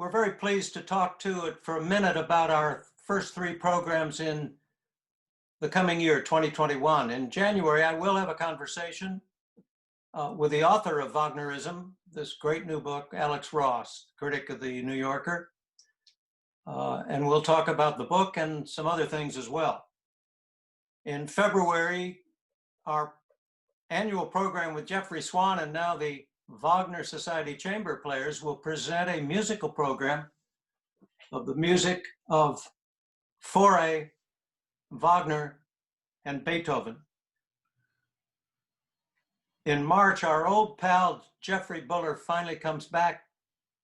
we're very pleased to talk to it for a minute about our first three programs in the coming year, 2021. In January, I will have a conversation with the author of Wagnerism, this great new book, Alex Ross, critic of the New Yorker. And we'll talk about the book and some other things as well. In February, our annual program with Jeffrey Swan and now the Wagner Society Chamber Players will present a musical program of the music of Fauré, Wagner, and Beethoven. In March, our old pal Jeffrey Buller finally comes back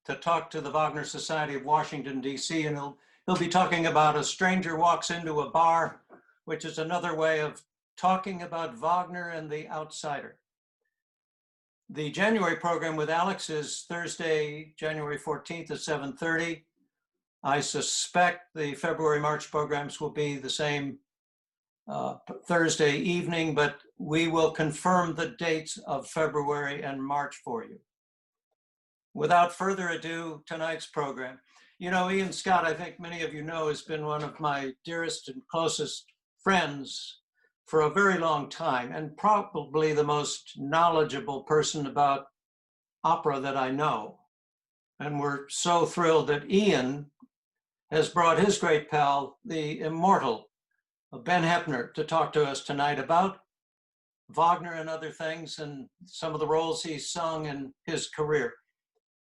to talk to the Wagner Society of Washington, D.C., and he'll be talking about A Stranger Walks Into a Bar, which is another way of talking about Wagner and the outsider. The January program with Alex is Thursday, January 14th at 7:30. I suspect the February-March programs will be the same Thursday evening, but we will confirm the dates of February and March for you. Without further ado, tonight's program. You know, Iain Scott, I think many of you know, has been one of my dearest and closest friends for a very long time, and probably the most knowledgeable person about opera that I know. And we're so thrilled that Iain has brought his great pal, the immortal Ben Heppner, to talk to us tonight about Wagner and other things and some of the roles he's sung in his career.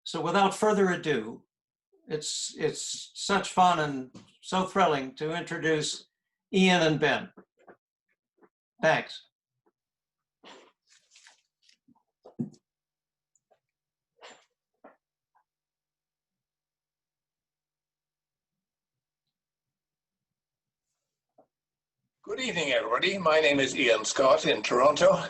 So without further ado, it's such fun and so thrilling to introduce Iain and Ben. Thanks. Good evening, everybody. My name is Iain Scott in Toronto,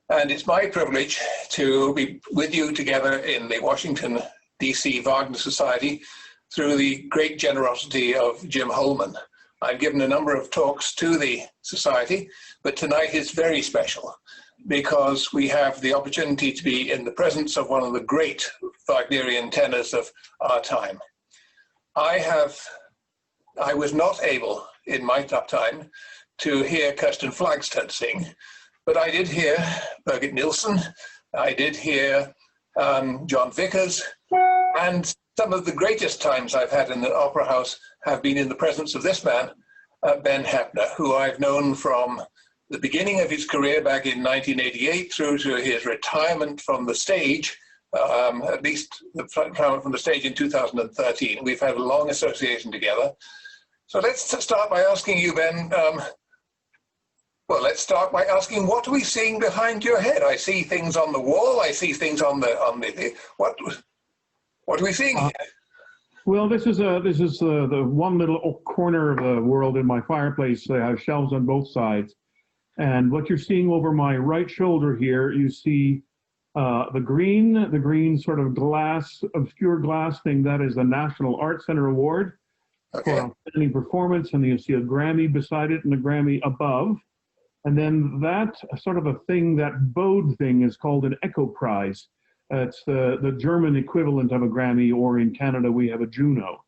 and it's my privilege to be with you together in the Washington, D.C. Wagner Society through the great generosity of Jim Holman. I've given a number of talks to the Society, but tonight is very special because we have the opportunity to be in the presence of one of the great Wagnerian tenors of our time. I was not able in my time to hear Kirsten Flagstad sing, but I did hear Birgit Nilsson, I did hear John Vickers, and some of the greatest times I've had in the Opera House have been in the presence of this man, Ben Hepner, who I've known from the beginning of his career back in 1988 through to his retirement from the stage, at least the retirement from the stage in 2013. We've had a long association together. So let's start by asking you, Ben, well, let's start by asking, what are we seeing behind your head? I see things on the wall, I see things on the what are we seeing here? Well, this is the one little corner of the world in my fireplace. I have shelves on both sides. And what you're seeing over my right shoulder here, you see the green sort of glass, obscure glass thing, that is the National Art Center Award for outstanding performance. And you see a Grammy beside it and a Grammy above. And then that sort of a thing, that bowed thing, is called an Echo Prize. It's the German equivalent of a Grammy, or in Canada we have a Juno.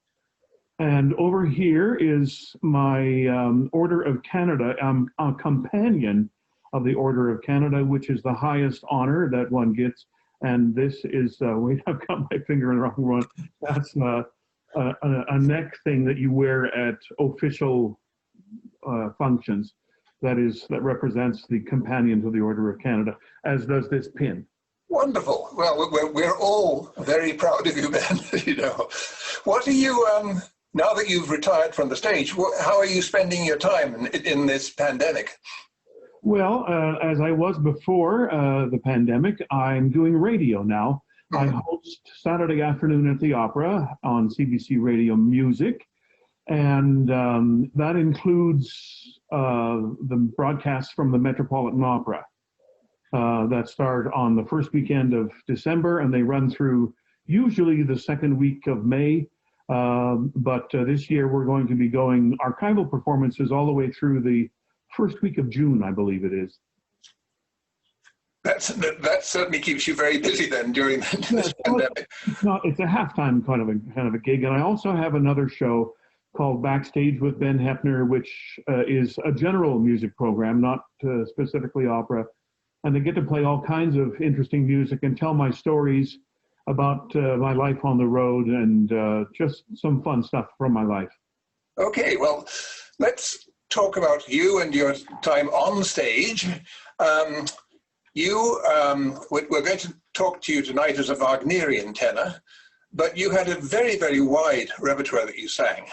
And over here is my Order of Canada. I'm a companion of the Order of Canada, which is the highest honor that one gets. And this is, wait, I've got my finger in the wrong one. That's a neck thing that you wear at official functions. That represents the companions of the Order of Canada, as does this pin. Wonderful. Well, we're all very proud of you, Ben. You know, what are you, now that you've retired from the stage, how are you spending your time in this pandemic? Well, as I was before the pandemic, I'm doing radio now. I host Saturday afternoon at the Opera on CBC Radio Music. And that includes the broadcasts from the Metropolitan Opera that start on the first weekend of December, and they run through usually the second week of May. But this year we're going to be going archival performances all the way through the first week of June, I believe it is. That certainly keeps you very busy then during this pandemic. It's a halftime kind of a gig. And I also have another show called Backstage with Ben Hepner, which is a general music program, not specifically opera. And I get to play all kinds of interesting music and tell my stories about my life on the road and just some fun stuff from my life. Okay, well, let's talk about you and your time on stage. We're going to talk to you tonight as a Wagnerian tenor, but you had a very, very wide repertoire that you sang.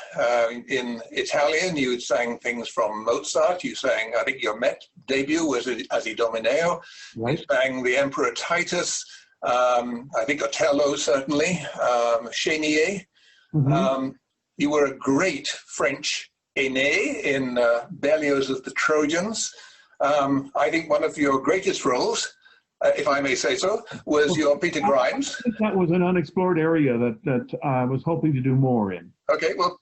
In Italian, you sang things from Mozart. You sang, I think your Met debut was as Idomeneo. Right. You sang The Emperor Titus, I think Otello certainly, Chénier. Mm-hmm. You were a great French Aîné in Berlioz of the Trojans. I think one of your greatest roles, if I may say so, was your Peter Grimes. I think that was an unexplored area that I was hoping to do more in. Okay, well,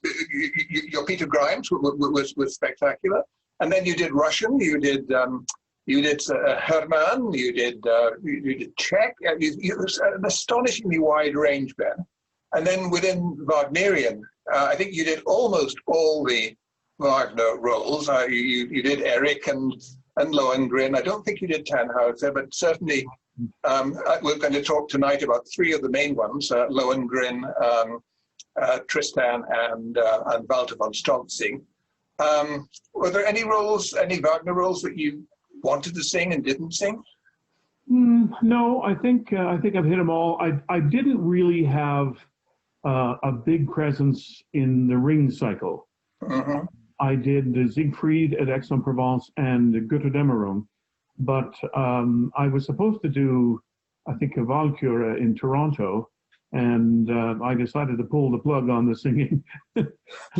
your Peter Grimes was spectacular. And then you did Russian, you did Herman, you did Czech. You was an astonishingly wide range, Ben. And then within Wagnerian, I think you did almost all the Wagner roles. You did Eric and Lohengrin. I don't think you did Tannhauser, but certainly we're going to talk tonight about three of the main ones, Lohengrin, Tristan, and Walter von Stolzing. Were there any Wagner roles that you wanted to sing and didn't sing? No, I think I've hit them all. I didn't really have a big presence in the Ring cycle. Mm-hmm. I did the Siegfried at Aix-en-Provence and Götterdämmerung, but I was supposed to do, I think, a Walküre in Toronto, and I decided to pull the plug on the singing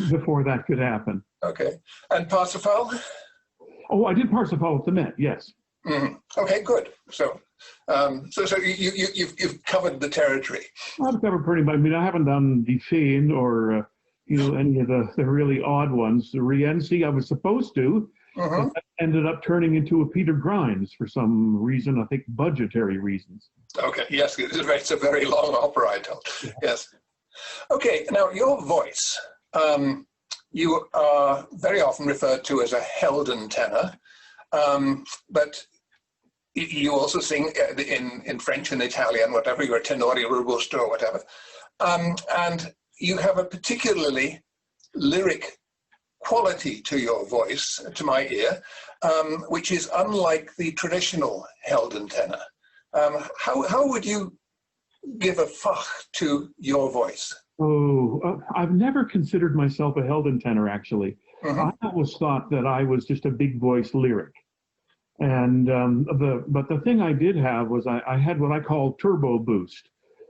before that could happen. Okay. And Parsifal? Oh, I did Parsifal at the Met, yes. Mm-hmm. Okay, good. So you've covered the territory. I've covered pretty much. I mean, I haven't done Die Feen or any of the really odd ones. The Rienzi I was supposed to, Mm-hmm. but that ended up turning into a Peter Grimes for some reason, I think budgetary reasons. Okay, yes, it's a very long opera, I told. Yes. Okay, now your voice, you are very often referred to as a Helden tenor, but you also sing in French and Italian, whatever, you're a tenore robusto or whatever. And you have a particularly lyric quality to your voice, to my ear, which is unlike the traditional Helden tenor. How would you give a fach to your voice? Oh, I've never considered myself a Helden tenor, actually. Mm-hmm. I always thought that I was just a big voice lyric. And but the thing I did have was I had what I call turbo boost,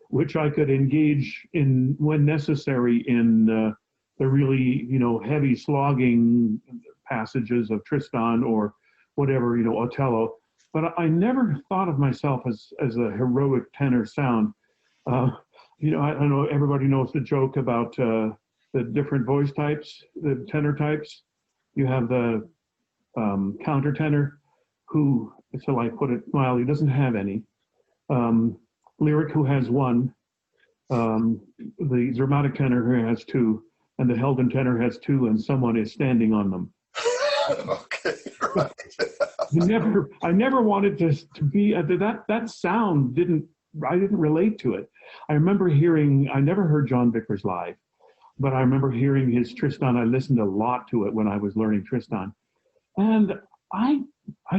which I could engage in when necessary in the really heavy slogging passages of Tristan or whatever, Otello. But I never thought of myself as a heroic tenor sound. I don't know, everybody knows the joke about the different voice types, the tenor types. You have the countertenor, who, so I put it mildly, doesn't have any. Lyric, who has one. The dramatic tenor, who has two. And the Helden tenor has two, and someone is standing on them. Okay, right. I never wanted to be that sound I didn't relate to it. I remember I never heard John Vickers live, but I remember hearing his Tristan. I listened a lot to it when I was learning Tristan, and I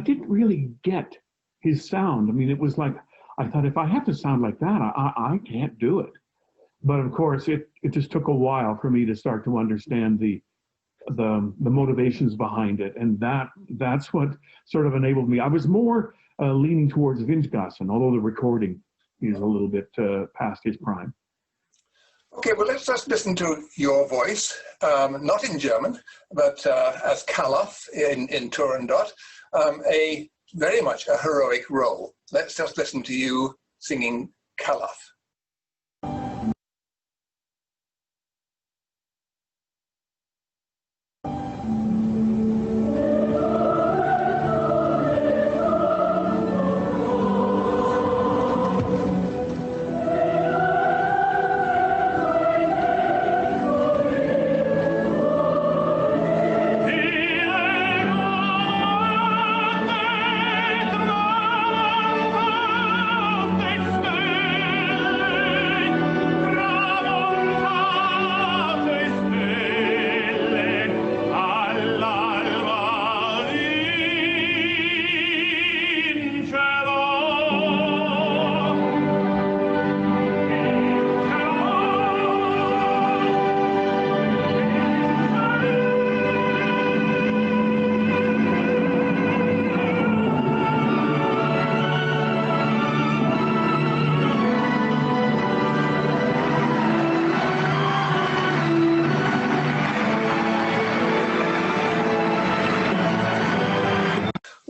didn't really get his sound. I mean, it was like, I thought, if I have to sound like that, I can't do it. But of course, it just took a while for me to start to understand the motivations behind it, and that's what sort of enabled me. I was more leaning towards Windgassen, although the recording is a little bit past his prime. Okay, well, let's just listen to your voice, not in German, but as Kalaf in Turandot, very much a heroic role. Let's just listen to you singing Kalaf.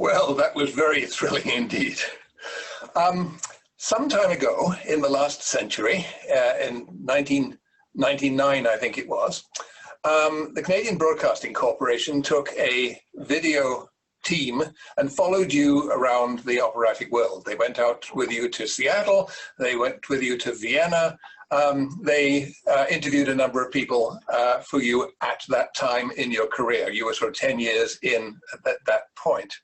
Well, that was very thrilling indeed. Some time ago, in the last century, in 1999, I think it was, the Canadian Broadcasting Corporation took a video team and followed you around the operatic world. They went out with you to Seattle, they went with you to Vienna, they interviewed a number of people for you at that time in your career. You were sort of 10 years in at that point.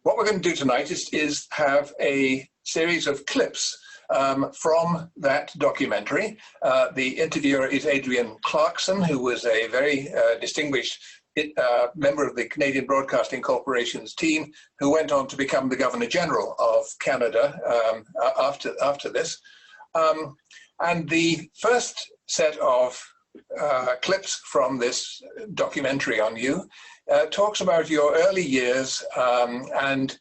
What we're going to do tonight is have a series of clips from that documentary. The interviewer is Adrian Clarkson, who was a very distinguished member of the Canadian Broadcasting Corporation's team, who went on to become the Governor General of Canada after this. And the first set of clips from this documentary on you talks about your early years and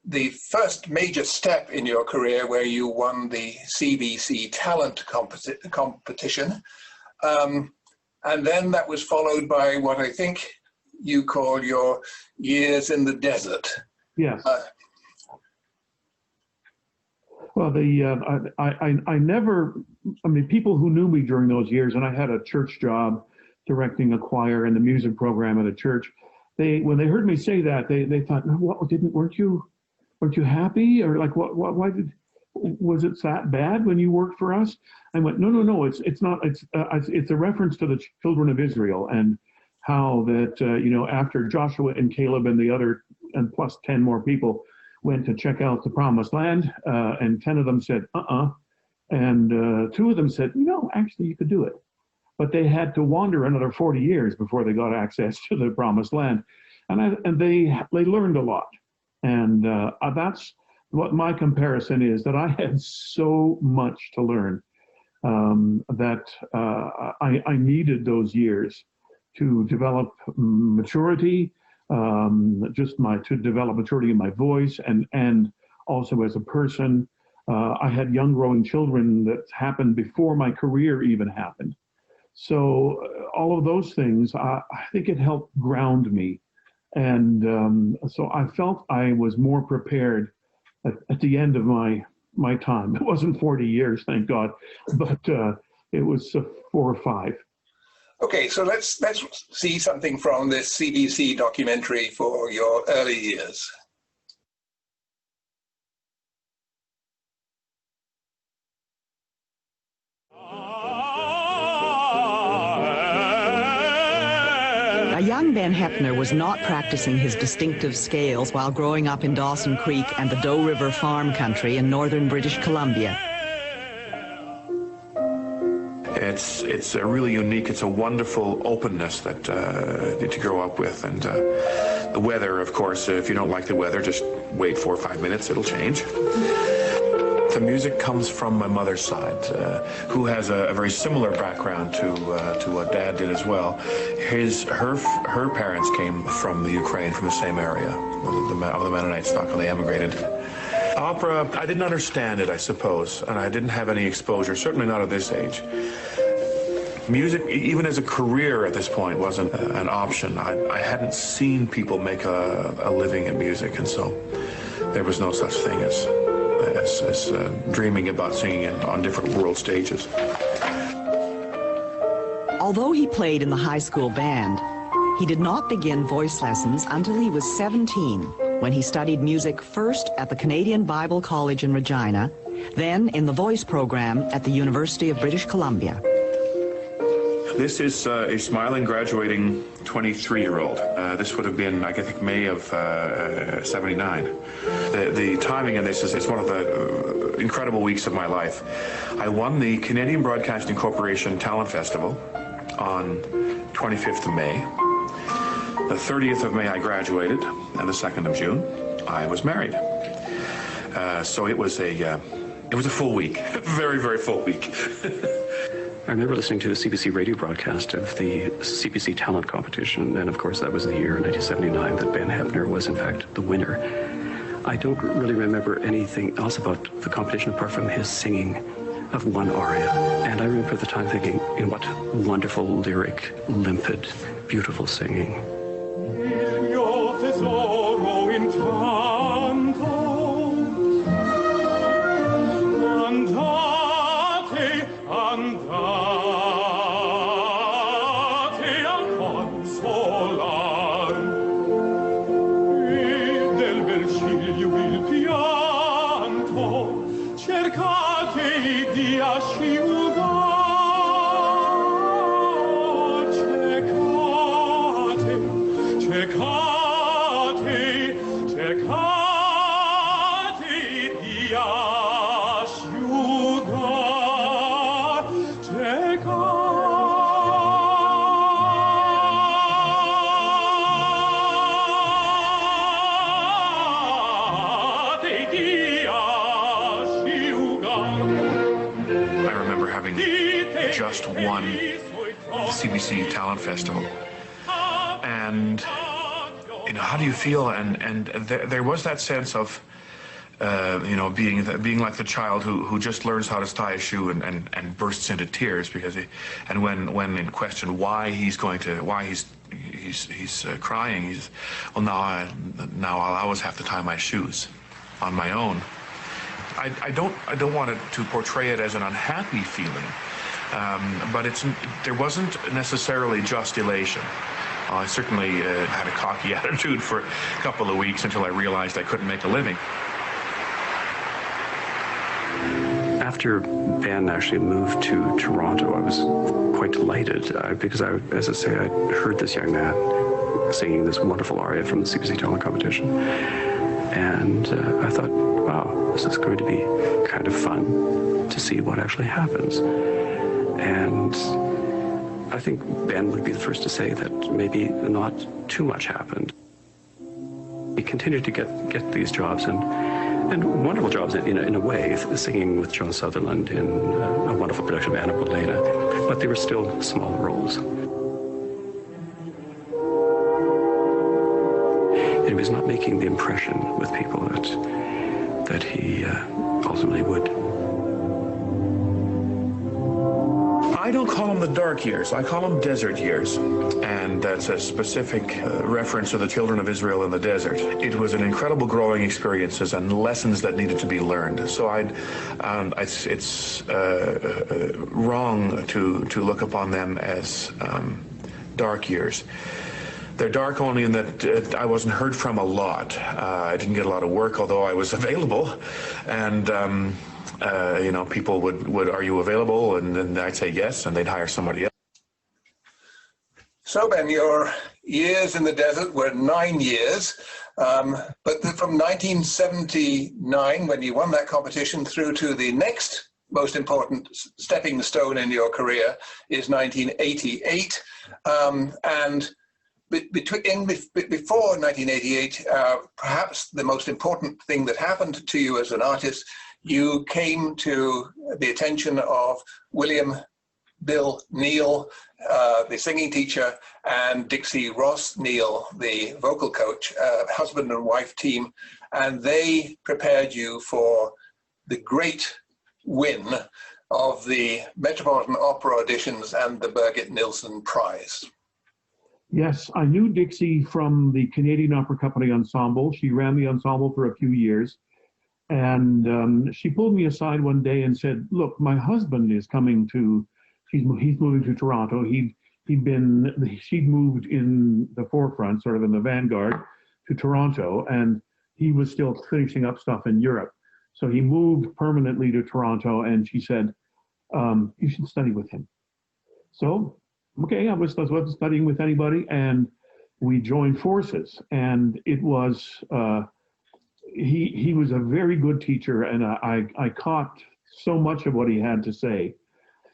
the first major step in your career where you won the CBC talent competition. And then that was followed by what I think you call your years in the desert. Yes. Well, I never, I mean, people who knew me during those years, and I had a church job directing a choir and the music program at a church, when they heard me say that, they thought, no, what, weren't you happy? Or like, was it that bad when you worked for us? I went, no, it's not, it's a reference to the children of Israel and how that, after Joshua and Caleb and the other, and plus 10 more people went to check out the promised land, and 10 of them said, and 2 of them said, actually you could do it. But they had to wander another 40 years before they got access to the promised land. And they learned a lot. And that's what my comparison is, that I had so much to learn that I needed those years to develop maturity, to develop maturity in my voice and also as a person. I had young growing children that happened before my career even happened. So all of those things, I think it helped ground me. And so I felt I was more prepared at the end of my time. It wasn't 40 years, thank God, but it was 4 or 5. Okay, so let's see something from this CBC documentary for your early years. A young Ben Hepner was not practicing his distinctive scales while growing up in Dawson Creek and the Doe River farm country in northern British Columbia. It's a really unique, it's a wonderful openness that to grow up with. And the weather, of course, if you don't like the weather, just wait 4 or 5 minutes, it'll change. The music comes from my mother's side, who has a very similar background to what Dad did as well. Her parents came from the Ukraine, from the same area of the Mennonite stock, and they emigrated. Opera, I didn't understand it, I suppose, and I didn't have any exposure, certainly not at this age. Music, even as a career at this point, wasn't an option. I hadn't seen people make a living in music, and so there was no such thing as dreaming about singing on different world stages. Although he played in the high school band, he did not begin voice lessons until he was 17, when he studied music first at the Canadian Bible College in Regina, then in the voice program at the University of British Columbia. This is a smiling, graduating 23-year-old. This would have been, I think, May of 79. The timing in this is one of the incredible weeks of my life. I won the Canadian Broadcasting Corporation Talent Festival on 25th of May. The 30th of May I graduated, and the 2nd of June I was married. So it was a full week, very, very full week. I remember listening to a CBC radio broadcast of the CBC talent competition, and of course that was the year, 1979, that Ben Hepner was in fact the winner. I don't really remember anything else about the competition apart from his singing of one aria. And I remember at the time thinking, what wonderful lyric, limpid, beautiful singing. Il mio tesoro in Just won the CBC Talent Festival, and how do you feel? And there was that sense of being like the child who just learns how to tie a shoe and bursts into tears because when in question why he's crying, he's, well, now I'll always have to tie my shoes on my own. I don't want to portray it as an unhappy feeling. But there wasn't necessarily just elation. I certainly had a cocky attitude for a couple of weeks until I realized I couldn't make a living. After Ben actually moved to Toronto, I was quite delighted because as I say, I heard this young man singing this wonderful aria from the CBC Talent Competition. And I thought, wow, this is going to be kind of fun to see what actually happens. And I think Ben would be the first to say that maybe not too much happened. He continued to get these jobs and wonderful jobs in a way, singing with Joan Sutherland in a wonderful production of Anna Bolena, but they were still small roles. And he was not making the impression with people that he ultimately would. I don't call them the dark years. I call them desert years. And that's a specific reference to the children of Israel in the desert. It was an incredible growing experiences and lessons that needed to be learned. So it's wrong to look upon them as dark years. They're dark only in that I wasn't heard from a lot. I didn't get a lot of work, although I was available. And people would, are you available? And then I'd say yes, and they'd hire somebody else. So, Ben, your years in the desert were 9 years, but from 1979, when you won that competition, through to the next most important stepping stone in your career is 1988. And before 1988, perhaps the most important thing that happened to you as an artist, you came to the attention of William Bill Neal, the singing teacher, and Dixie Ross Neal, the vocal coach, husband and wife team, and they prepared you for the great win of the Metropolitan Opera auditions and the Birgit Nilsson Prize. Yes, I knew Dixie from the Canadian Opera Company Ensemble. She ran the ensemble for a few years. And she pulled me aside one day and said, look, my husband is coming to, he's moving to Toronto. She'd moved in the forefront, sort of in the vanguard, to Toronto, and he was still finishing up stuff in Europe. So he moved permanently to Toronto, and she said, you should study with him. So, okay, I wasn't studying with anybody, and we joined forces. And it was, he was a very good teacher, and I caught so much of what he had to say.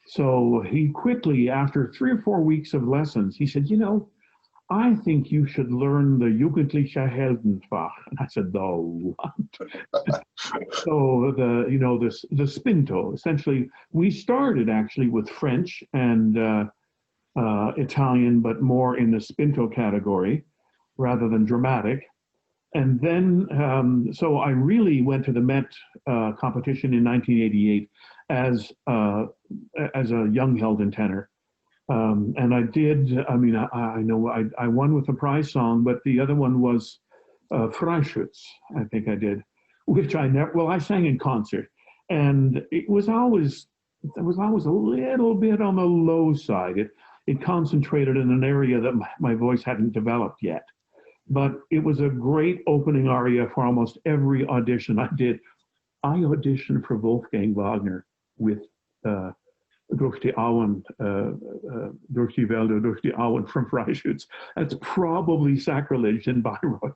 So he quickly, after 3 or 4 weeks of lessons, he said, I think you should learn the Jugendliche Heldenfach. And I said, no. So the Spinto, essentially, we started actually with French and Italian, but more in the Spinto category rather than dramatic. And then, so I really went to the Met competition in 1988 as a young Helden tenor. And I did, I won with a prize song, but the other one was Freischütz, I think I did, which I sang in concert. And there was always a little bit on the low side. It concentrated in an area that my voice hadn't developed yet. But it was a great opening aria for almost every audition I did. I auditioned for Wolfgang Wagner with durch die Auen, durch die Wälder, durch die Auen from Freischütz. That's probably sacrilege in Bayreuth.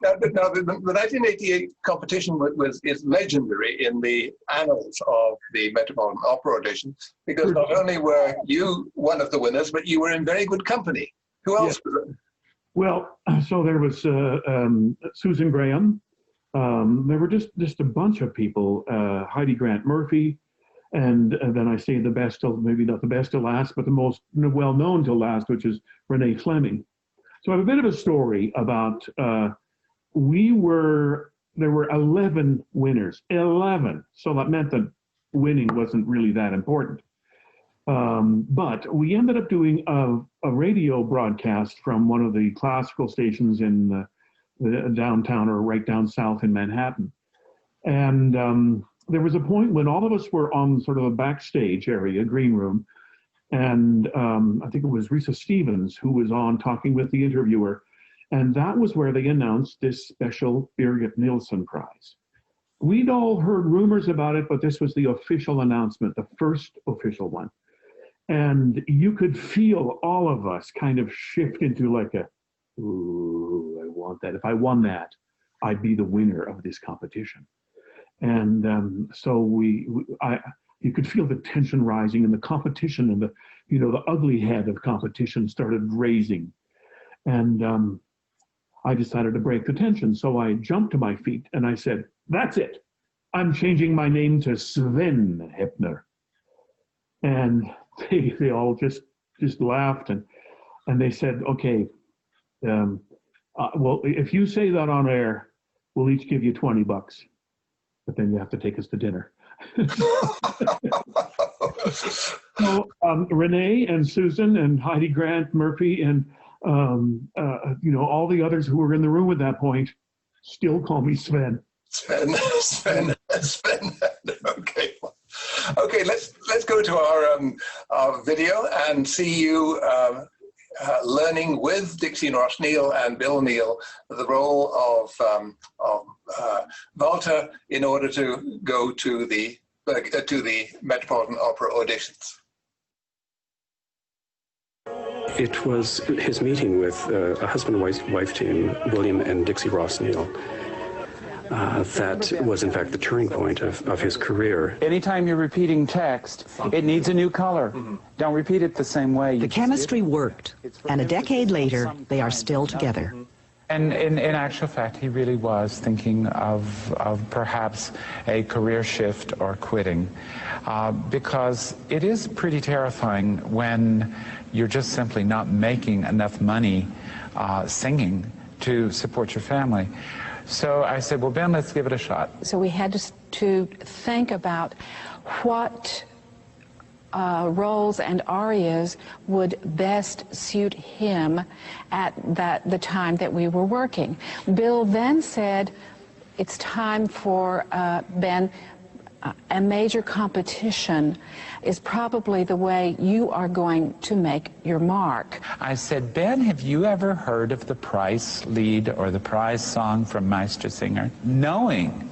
Now, the 1988 competition is legendary in the annals of the Metropolitan Opera audition, because not only were you one of the winners, but you were in very good company. Who else was it? Well, so there was Susan Graham. There were just a bunch of people, Heidi Grant Murphy, and then I say the best, maybe not the best to last, but the most well-known to last, which is Renee Fleming. So I have a bit of a story about, there were 11 winners, 11. So that meant that winning wasn't really that important. But we ended up doing a radio broadcast from one of the classical stations in the downtown or right down south in Manhattan. And there was a point when all of us were on sort of a backstage area, green room. And I think it was Risa Stevens who was on talking with the interviewer. And that was where they announced this special Birgit Nilsson Prize. We'd all heard rumors about it, but this was the official announcement, the first official one. And you could feel all of us kind of shift into like a, ooh, I want that. If I won that, I'd be the winner of this competition. And so you could feel the tension rising, and the competition and the ugly head of competition started raising. And I decided to break the tension. So I jumped to my feet and I said, that's it. I'm changing my name to Sven Heppner. And they all just laughed and they said, okay, well, if you say that on air, we'll each give you $20, but then you have to take us to dinner. So Renee and Susan and Heidi Grant Murphy and all the others who were in the room at that point still call me Sven. Sven. Okay, let's go to our video and see you learning with Dixie Ross Neal and Bill Neal the role of Walter in order to go to the Metropolitan Opera auditions. It was his meeting with a husband and wife team, William and Dixie Ross Neal, that was in fact the turning point of his career. Anytime you're repeating text, it needs a new color. Don't repeat it the same way. The chemistry worked, and a decade later, they are still together. And in actual fact, he really was thinking of perhaps a career shift or quitting, because it is pretty terrifying when you're just simply not making enough money singing to support your family. So I said, well, Ben, let's give it a shot. So we had to think about what roles and arias would best suit him at the time that we were working. Bill then said, it's time for Ben, a major competition is probably the way you are going to make your mark. I said, Ben, have you ever heard of the Price lead or the Prize song from Meistersinger? Knowing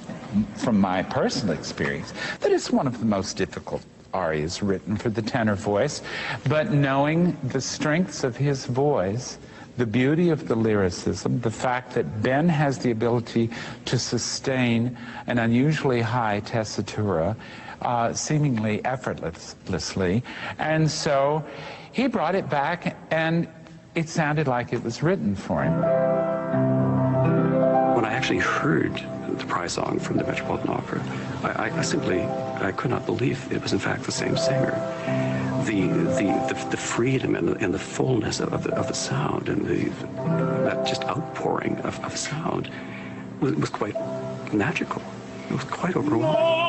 from my personal experience that it's one of the most difficult arias written for the tenor voice, but knowing the strengths of his voice, the beauty of the lyricism, the fact that Ben has the ability to sustain an unusually high tessitura, seemingly effortlessly. And so he brought it back, and it sounded like it was written for him. When I actually heard the Prize song from the Metropolitan Opera, I could not believe it was in fact the same singer. The freedom and the fullness of the sound and that just outpouring of sound was quite magical. It was quite overwhelming.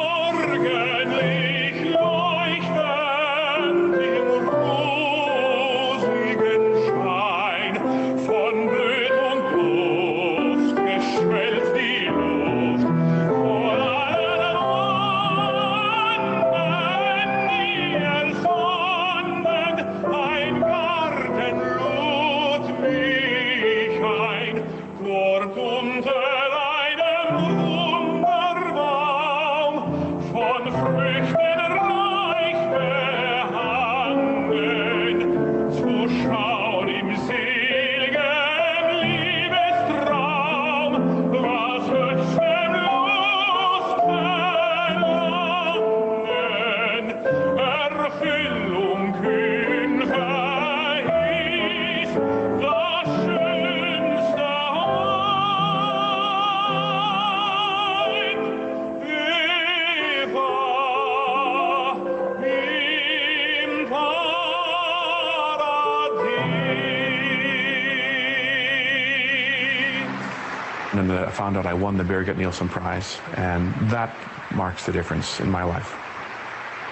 Unter einem Wunderbaum von Früchten And then I found out I won the Birgit Nilsson Prize, and that marks the difference in my life.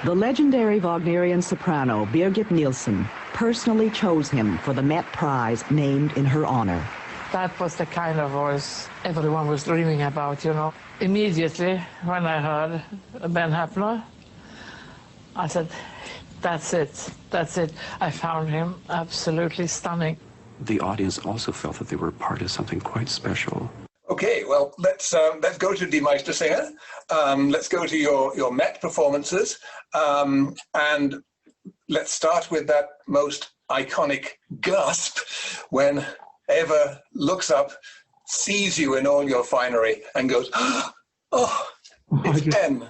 The legendary Wagnerian soprano Birgit Nilsson personally chose him for the Met Prize named in her honor. That was the kind of voice everyone was dreaming about, you know. Immediately, when I heard Ben Hepner, I said, that's it, that's it. I found him absolutely stunning. The audience also felt that they were part of something quite special. Okay, well, let's go to Die Meistersinger. Let's go to your Met performances, and let's start with that most iconic gasp when Eva looks up, sees you in all your finery, and goes, "Oh, it's Ben."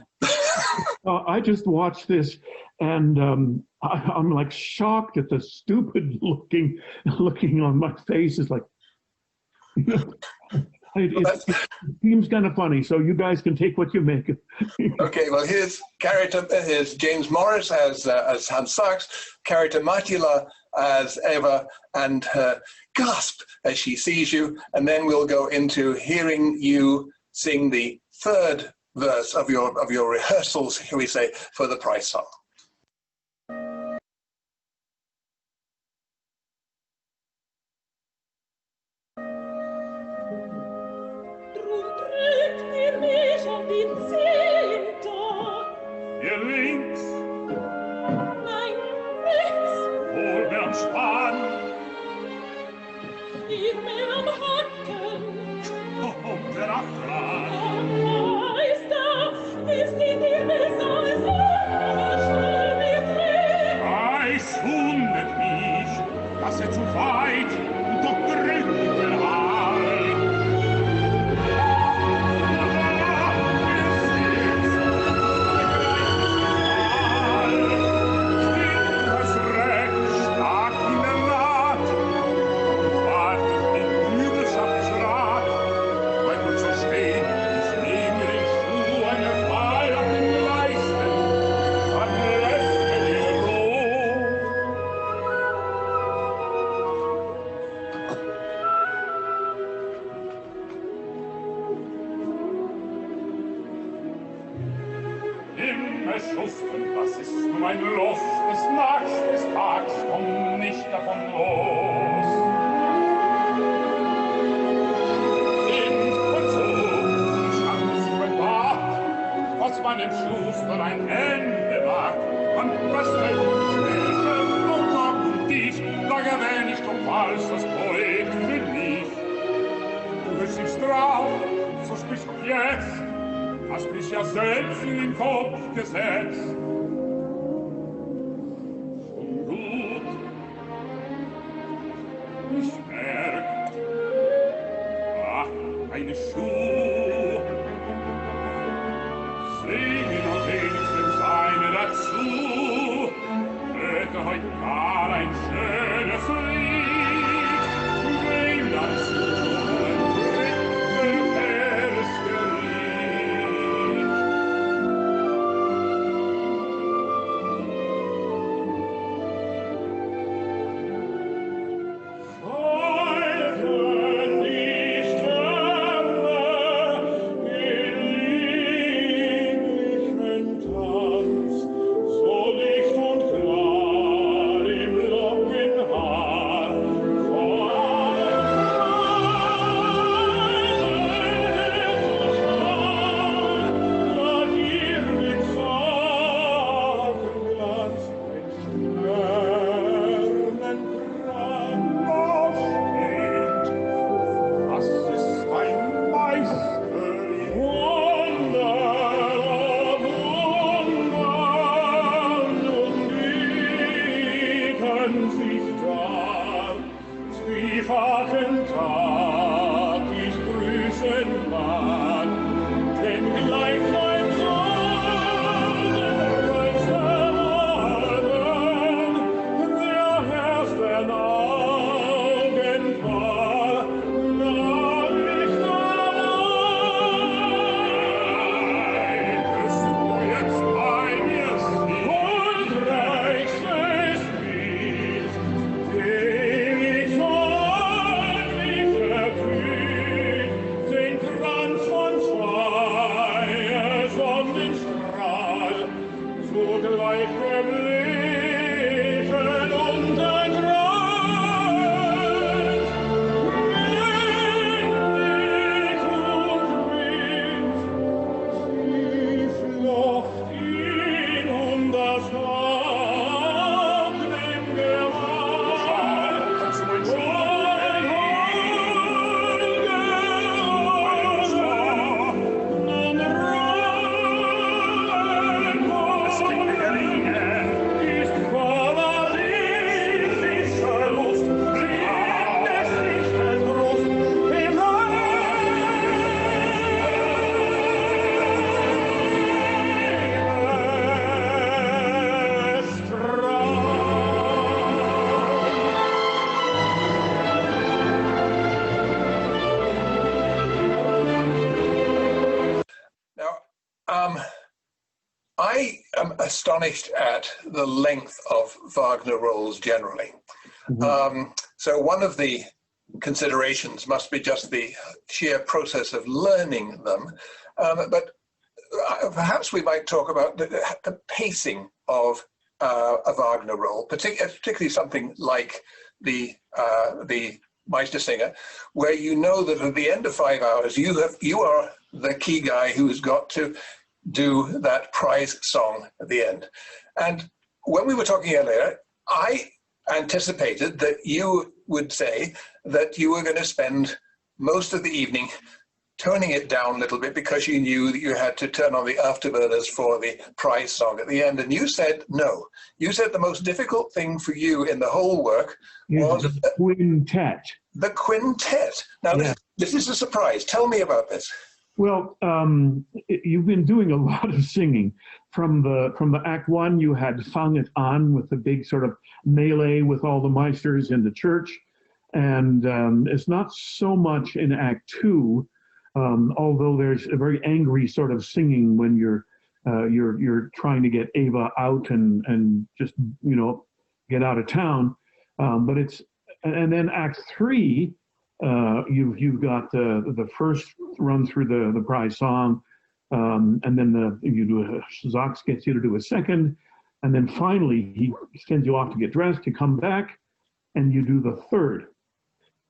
I just watched this, and I'm like shocked at the stupid looking on my face. It's like. It seems kind of funny, so you guys can take what you make. Okay, well, here's James Morris as Hans Sachs, character Matila as Eva, and her gasp as she sees you, and then we'll go into hearing you sing the third verse of your rehearsals, here we say, for the prize song. Ihr links, nein, rechts, wohl wer am Span, ihr mehr am Hacken, und der Afran. Am Meister ist in dir besonders, schnell mir trägt. Preis wundert mich, dass zu weit und doch drückt der All. Mein Los des Nachts, des Tags, komm nicht davon los. Wind und Zug, Schatz und Bart, was meinem Schuster ein Ende wagt, an das Feld Schwäche, und Tag und dich, sage, wenn ich doch falsch das Projekt verlief. Du hörst nicht drauf, so sprich doch jetzt, hast mich ja selbst in den Kopf gesetzt. Eine Schuh, singen und wenigstens eine dazu, hörte heut gar ein schönes Lied, wem dazu ein dritter Vers geriet. astonished at the length of Wagner roles generally. So one of the considerations must be just the sheer process of learning them. But perhaps we might talk about the pacing of a Wagner role, particularly something like the Meistersinger, where you know that at the end of 5 hours, you are the key guy who's got to do that prize song at the end. And when we were talking earlier, I anticipated that you would say that you were going to spend most of the evening toning it down a little bit because you knew that you had to turn on the afterburners for the prize song at the end. And you said no. You said the most difficult thing for you in the whole work was the quintet. The quintet. Now, this is a surprise. Tell me about this. Well, you've been doing a lot of singing. From the Act 1, you had Fang It An with the big sort of melee with all the Meisters in the church. And it's not so much in Act 2, although there's a very angry sort of singing when you're trying to get Ava out and just, you know, get out of town. But it's, and then Act 3, you've got the first run through the prize song, and then you do Zox gets you to do a second, and then finally he sends you off to get dressed. You come back, and you do the third.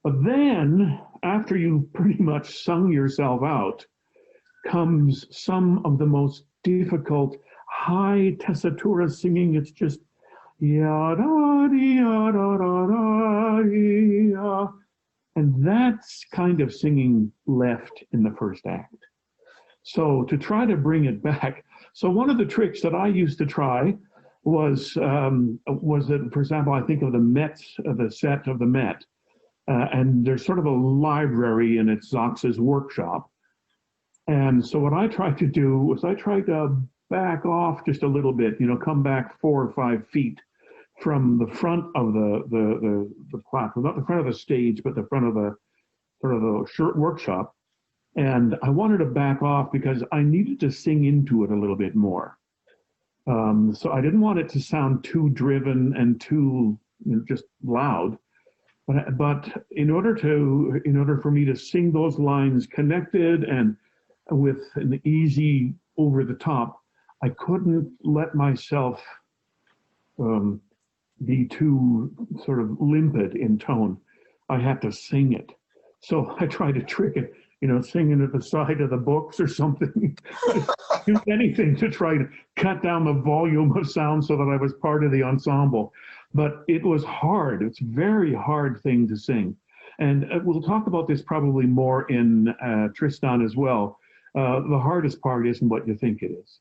But then, after you've pretty much sung yourself out, comes some of the most difficult high tessitura singing. It's just ya da dee ya da da da dee ya. And that's kind of singing left in the first act. So to try to bring it back, so one of the tricks that I used to try was that, for example, I think of the Met, the set of the Met, and there's sort of a library and it's Zox's workshop. And so what I tried to do was I tried to back off just a little bit, you know, come back 4 or 5 feet from the front of the platform, not the front of the stage, but the front of the sort of the shirt workshop. And I wanted to back off because I needed to sing into it a little bit more. So I didn't want it to sound too driven and too, you know, just loud. But in order for me to sing those lines connected and with an easy over the top, I couldn't let myself be too sort of limpid in tone. I had to sing it. So I tried to trick it, you know, singing at the side of the books or something. Do anything to try to cut down the volume of sound so that I was part of the ensemble. But it was hard. It's a very hard thing to sing. And we'll talk about this probably more in Tristan as well. The hardest part isn't what you think it is.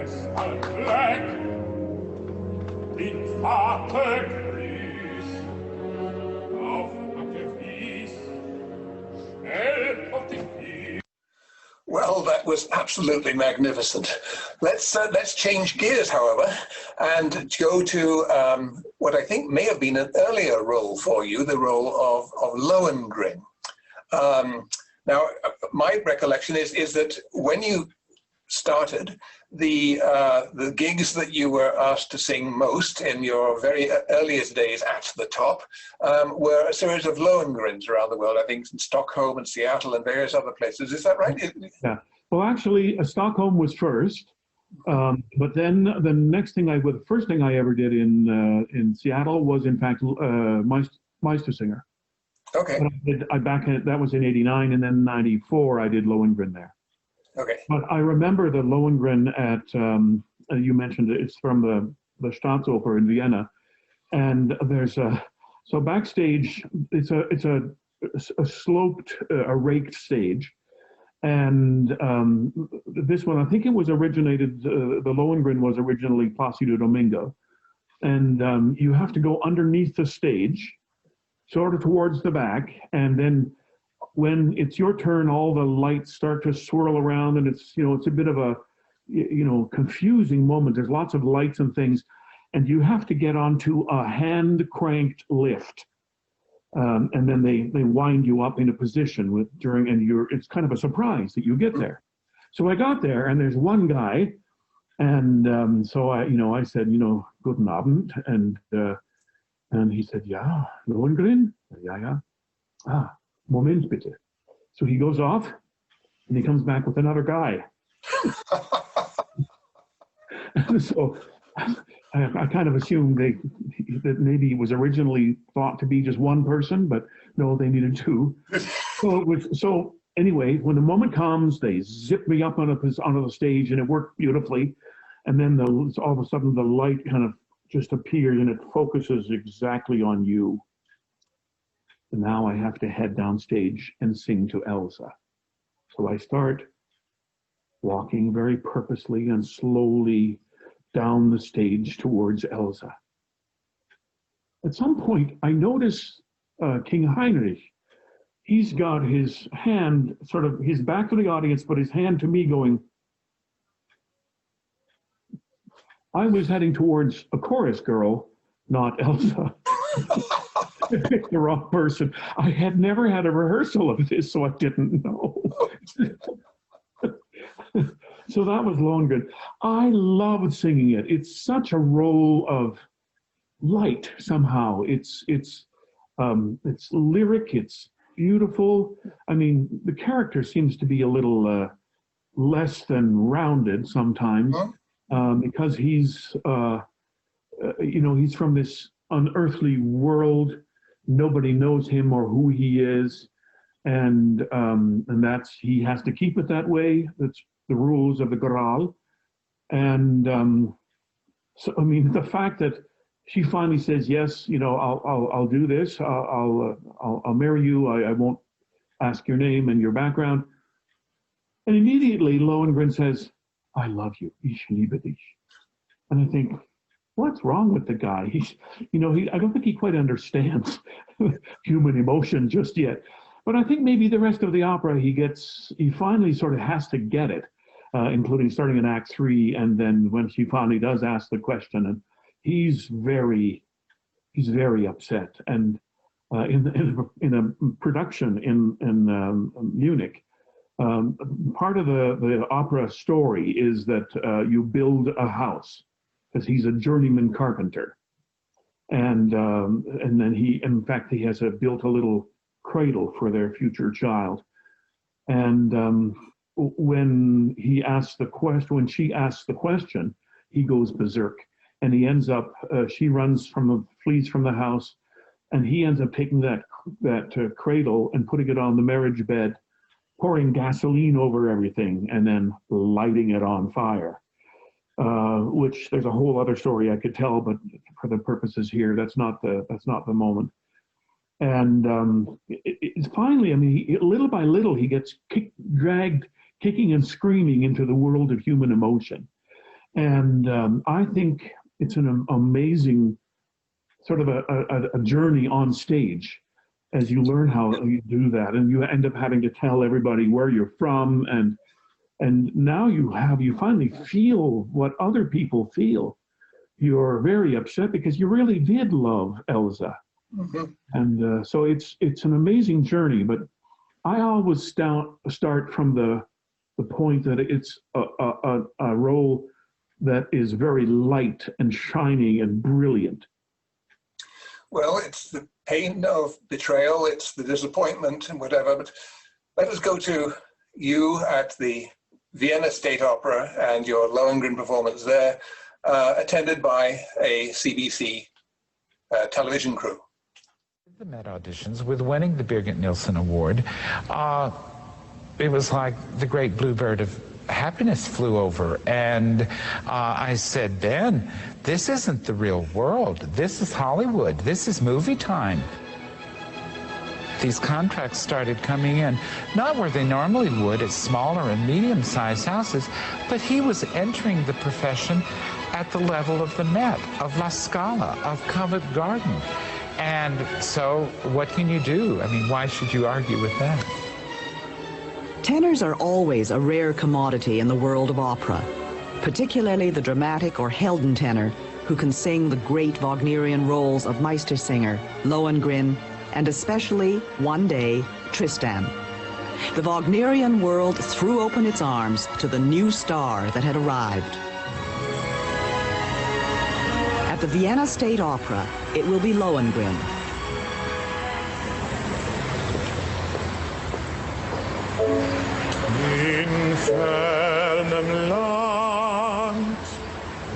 Crystal black, in Vater Grüß, auf Macke Wies, schnell auf die Knie. Well, that was absolutely magnificent. Let's change gears, however, and go to what I think may have been an earlier role for you, the role of Lohengrin. Now, my recollection is that when you started, the gigs that you were asked to sing most in your very earliest days at the top were a series of Lohengrins around the world, I think in Stockholm and Seattle and various other places. Is that right? Yeah. Well, actually, Stockholm was first, but then the next thing the first thing I ever did in Seattle was in fact Meistersinger. Okay. That was in '89, and then '94 I did Lohengrin there. Okay. But I remember the Lohengrin at you mentioned it's from the Staatsoper in Vienna, and there's so backstage it's a sloped a raked stage, and this one I think it was originated the Lohengrin was originally Placido Domingo, and you have to go underneath the stage, sort of towards the back, and then when it's your turn, all the lights start to swirl around, and it's a bit of a confusing moment. There's lots of lights and things, and you have to get onto a hand cranked lift, and then they wind you up in a position it's kind of a surprise that you get there. So I got there, and there's one guy, and so I said guten Abend, and he said, ja, Lohengrin? Ja. Ah, Moment bitte. So he goes off, and he comes back with another guy. So I kind of assumed that maybe it was originally thought to be just one person, but no, they needed two. So anyway, when the moment comes, they zip me up onto the stage, and it worked beautifully. And then all of a sudden, the light kind of just appears, and it focuses exactly on you. And now I have to head downstage and sing to Elsa. So I start walking very purposely and slowly down the stage towards Elsa. At some point, I notice King Heinrich. He's got his hand, sort of his back to the audience, but his hand to me going. I was heading towards a chorus girl, not Elsa. I picked the wrong person. I had never had a rehearsal of this, so I didn't know. So that was Lohengrin. I loved singing it. It's such a role of light somehow. It's lyric. It's beautiful. I mean, the character seems to be a little less than rounded sometimes. Because he's from this unearthly world. Nobody knows him or who he is, and he has to keep it that way. That's the rules of the Graal. And so I mean, the fact that she finally says yes, I'll do this. I'll marry you. I won't ask your name and your background. And immediately Lohengrin says, I love you, ich liebe dich. And I think, what's wrong with the guy? I don't think he quite understands human emotion just yet. But I think maybe the rest of the opera, he finally sort of has to get it, including starting in Act 3, and then when she finally does ask the question, and he's very upset. And in a production in Munich, part of the opera story is that you build a house, because he's a journeyman carpenter, and then he has built a little cradle for their future child. And when she asks the question, he goes berserk, and he ends up. She flees from the house, and he ends up taking that cradle and putting it on the marriage bed, pouring gasoline over everything, and then lighting it on fire. Which there's a whole other story I could tell, but for the purposes here, that's not the moment. And it's finally, I mean, little by little, he gets dragged kicking and screaming into the world of human emotion. And I think it's an amazing sort of a journey on stage as you learn how you do that, and you end up having to tell everybody where you're from, and now you finally feel what other people feel. You're very upset because you really did love Elsa. Mm-hmm. And so it's an amazing journey, but I always start from the point that it's a role that is very light and shining and brilliant. Well, it's the pain of betrayal, it's the disappointment and whatever, but let us go to you at the Vienna State Opera and your Lohengrin performance there, attended by a CBC television crew. The Met auditions, with winning the Birgit Nilsson Award, it was like the great bluebird of happiness flew over, and I said, Ben, this isn't the real world. This is Hollywood. This is movie time. These contracts started coming in, not where they normally would, at smaller and medium-sized houses, but he was entering the profession at the level of the Met, of La Scala, of Covent Garden. And so what can you do? I mean, why should you argue with that? Tenors are always a rare commodity in the world of opera, particularly the dramatic or Heldentenor, who can sing the great Wagnerian roles of Meistersinger, Lohengrin, and especially, one day, Tristan. The Wagnerian world threw open its arms to the new star that had arrived. At the Vienna State Opera, it will be Lohengrin. In fernem Land,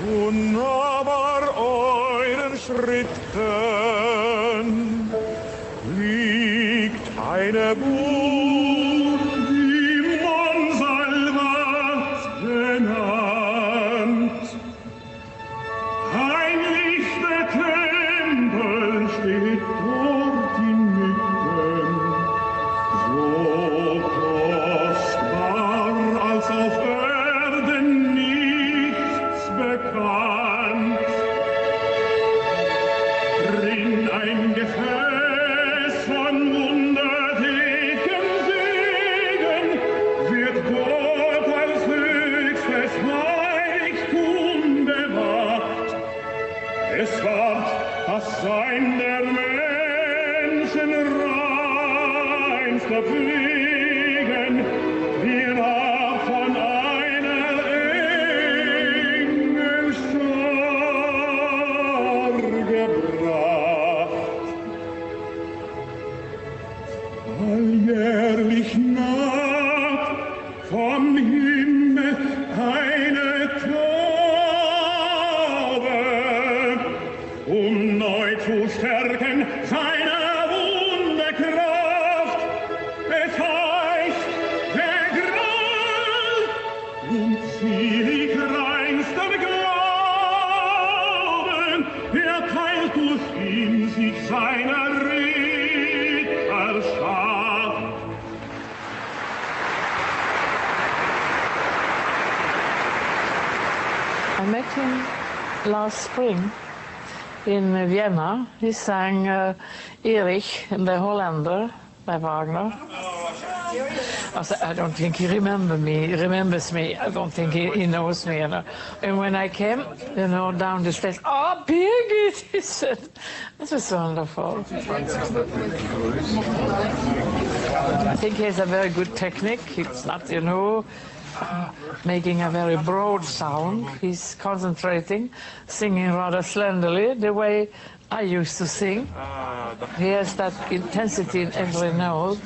unnahbar euren Schritten, liegt eine Burg, die Monsalvat genannt. Heimlich der Tempel steht dort inmitten, so kostbar als auf Erden nichts bekannt. Drin ein Gefäß von wundertätigem Segen wird Gott als höchstes Heiligtum bewahrt. Es ward das Sein der Menschen reinster Pflegen, hierab von einer Engelschar gebracht. Alljährlich naht vom Himmel eine Taube, neu zu stärken seine Wunderkraft. Es heißt, der Gral und selig reinster Glauben, er teilt durch ihn sich seiner Ritterschaft. I met him last spring in Vienna. He sang Erich in the Hollander by Wagner. I don't think he remembers me. I don't think he knows me. You know. And when I came, down the stairs, "Oh, Birgit," he said. This was wonderful. I think he has a very good technique. He's not, making a very broad sound. He's concentrating, singing rather slenderly, the way I used to sing. He has that intensity in every note.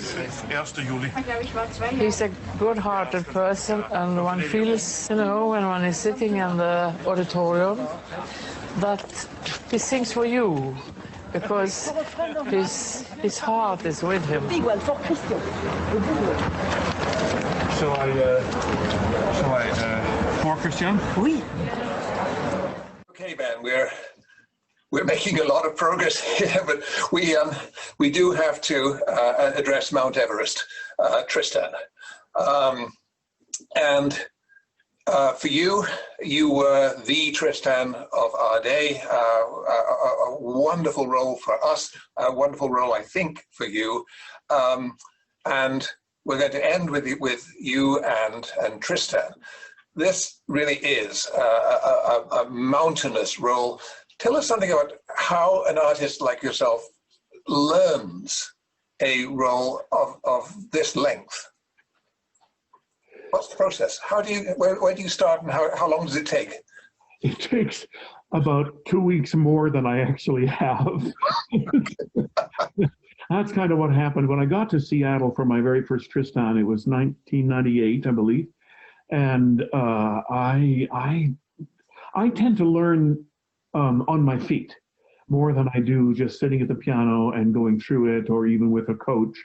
He's a good-hearted person, and one feels, when one is sitting in the auditorium, that he sings for you, because his heart is with him. Shall I pour Christian? Oui. Okay, Ben, we're making a lot of progress here, but we do have to address Mount Everest, Tristan. And For you, you were the Tristan of our day. A wonderful role for us, a wonderful role, I think, for you. And we're going to end with you and Tristan. This really is a mountainous role. Tell us something about how an artist like yourself learns a role of this length. What's the process? How do you, where do you start, and how long does it take? It takes about 2 weeks more than I actually have. That's kind of what happened. When I got to Seattle for my very first Tristan, it was 1998, I believe. And I tend to learn on my feet more than I do just sitting at the piano and going through it, or even with a coach.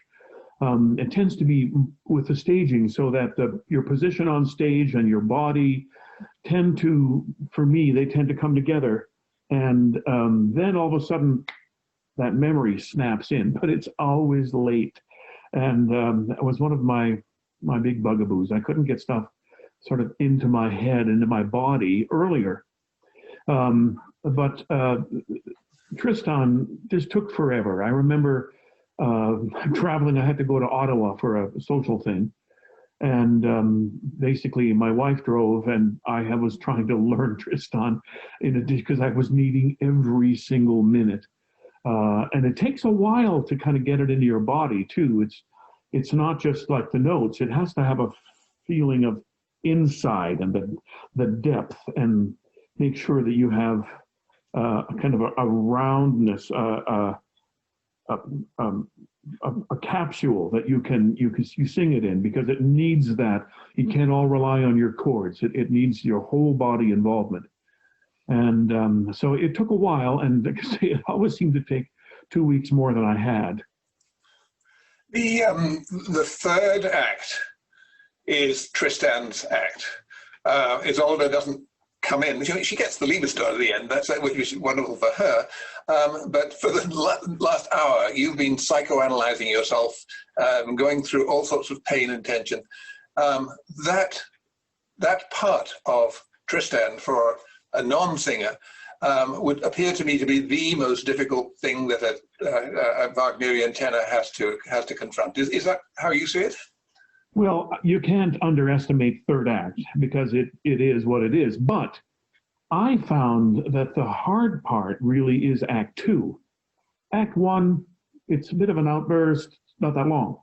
It tends to be with the staging, so that your position on stage and your body tend to, for me, they tend to come together. And then all of a sudden, that memory snaps in, but it's always late. And that was one of my big bugaboos. I couldn't get stuff sort of into my head, into my body earlier. But Tristan just took forever. I remember traveling. I had to go to Ottawa for a social thing. And basically my wife drove, and I was trying to learn Tristan because I was needing every single minute. And it takes a while to kind of get it into your body too. It's not just like the notes. It has to have a feeling of inside and the depth, and make sure that you have kind of a roundness, a capsule that you sing it in, because it needs that. You can't all rely on your chords. It needs your whole body involvement. And so it took a while, and like I say, it always seemed to take 2 weeks more than I had. The third act is Tristan's act. Isolde doesn't come in. She gets the Liebestod at the end, which is wonderful for her. But for the last hour, you've been psychoanalyzing yourself, going through all sorts of pain and tension. That part of Tristan for a non-singer would appear to me to be the most difficult thing that a Wagnerian tenor has to confront. Is that how you see it? Well, you can't underestimate third act, because it is what it is. But I found that the hard part really is Act 2. Act 1, it's a bit of an outburst, not that long.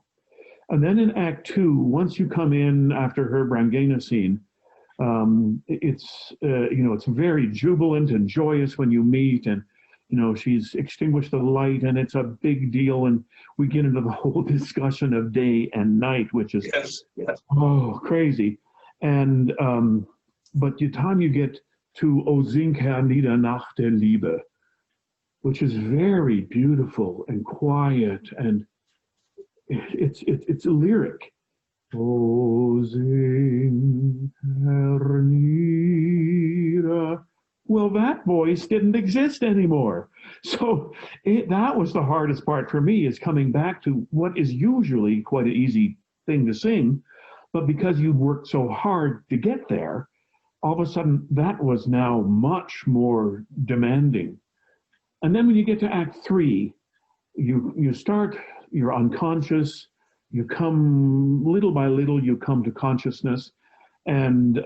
And then in Act 2, once you come in after her Brangena scene, it's very jubilant and joyous when you meet, and she's extinguished the light, and it's a big deal, and we get into the whole discussion of day and night, which is crazy. And but the time you get to O sing her nieder Nacht der Liebe, which is very beautiful and quiet, and it's lyric. O sing her nieder. Well, that voice didn't exist anymore. So that was the hardest part for me, is coming back to what is usually quite an easy thing to sing, but because you worked so hard to get there, all of a sudden that was now much more demanding. And then when you get to Act 3, you start, you're unconscious, you come little by little, you come to consciousness, and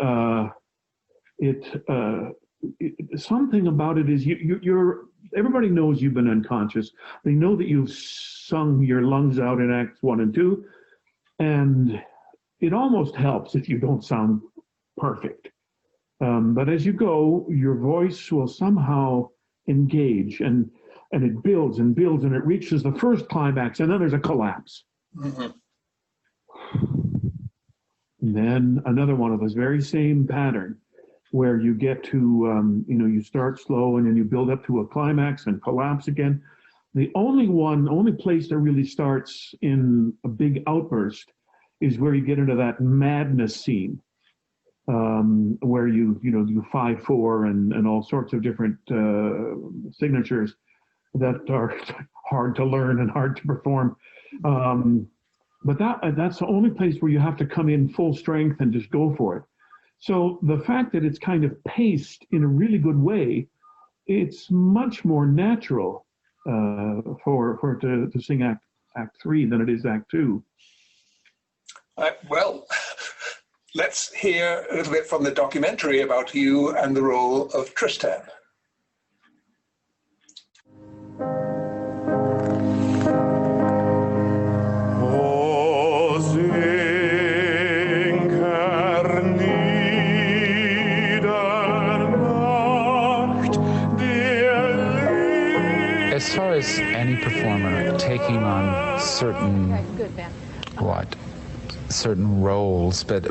something about it is you're everybody knows you've been unconscious. They know that you've sung your lungs out in Acts 1 and 2, and it almost helps if you don't sound perfect. But as you go, your voice will somehow engage, and it builds and builds, and it reaches the first climax, and then there's a collapse. Mm-hmm. And then another one of this very same pattern, where you get to, you start slow, and then you build up to a climax and collapse again. The only place that really starts in a big outburst is where you get into that madness scene, where you 5/4 and all sorts of different signatures that are hard to learn and hard to perform. But that's the only place where you have to come in full strength and just go for it. So the fact that it's kind of paced in a really good way, it's much more natural for to sing Act 3 than it is Act 2. Well, let's hear a little bit from the documentary about you and the role of Tristan. As far as any performer taking on certain certain roles, but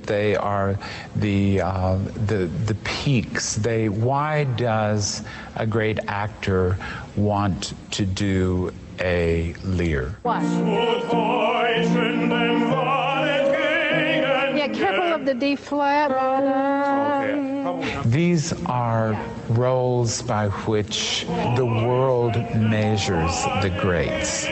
they are the peaks. Why does a great actor want to do a Lear? What? Yeah, careful of the D flat. These are roles by which the world measures the greats.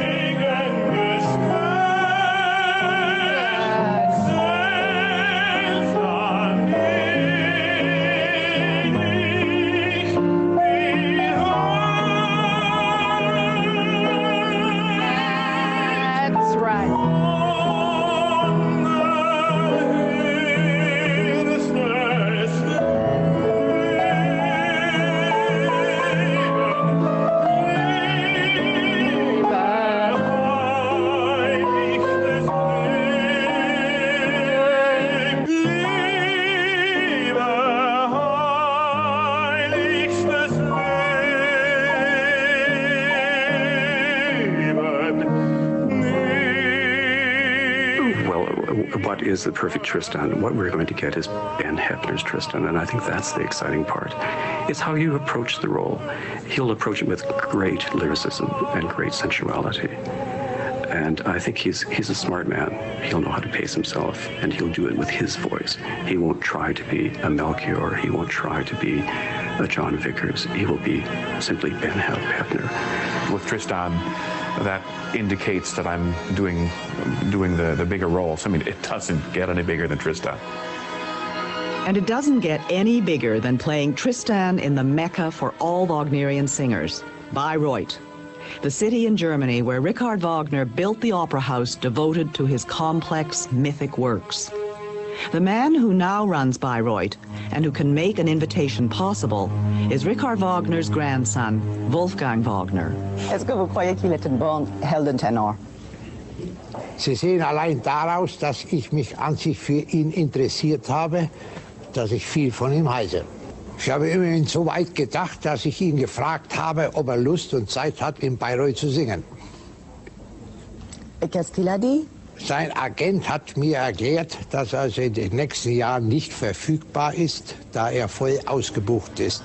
What is the perfect Tristan? What we're going to get is Ben Heppner's Tristan, and I think that's the exciting part. It's how you approach the role. He'll approach it with great lyricism and great sensuality. And I think he's a smart man. He'll know how to pace himself, and he'll do it with his voice. He won't try to be a Melchior. He won't try to be a John Vickers. He will be simply Ben Heppner. With Tristan, that indicates that I'm doing the bigger roles. I mean, it doesn't get any bigger than Tristan. And it doesn't get any bigger than playing Tristan in the Mecca for all Wagnerian singers, Bayreuth, the city in Germany where Richard Wagner built the opera house devoted to his complex mythic works. The man who now runs Bayreuth and who can make an invitation possible is Richard Wagner's grandson, Wolfgang Wagner. Est-ce que vous croyez qu'il est un bon Heldentenor? Sie sehen allein daraus, dass ich mich an sich für ihn interessiert habe, dass ich viel von ihm halte. Ich habe immerhin so weit gedacht, dass ich ihn gefragt habe, ob er Lust und Zeit hat, in Bayreuth zu singen. Qu'est-ce qu'il a dit? Sein Agent hat mir erklärt, dass er also in den nächsten Jahren nicht verfügbar ist, da er voll ausgebucht ist.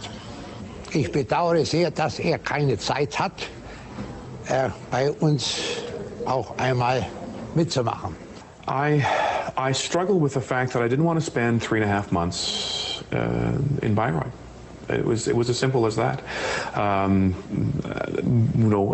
Ich bedauere sehr, dass er keine Zeit hat, bei uns auch einmal mitzumachen. I struggled with the fact that I didn't want to spend 3.5 months in Bayreuth. It was as simple as that.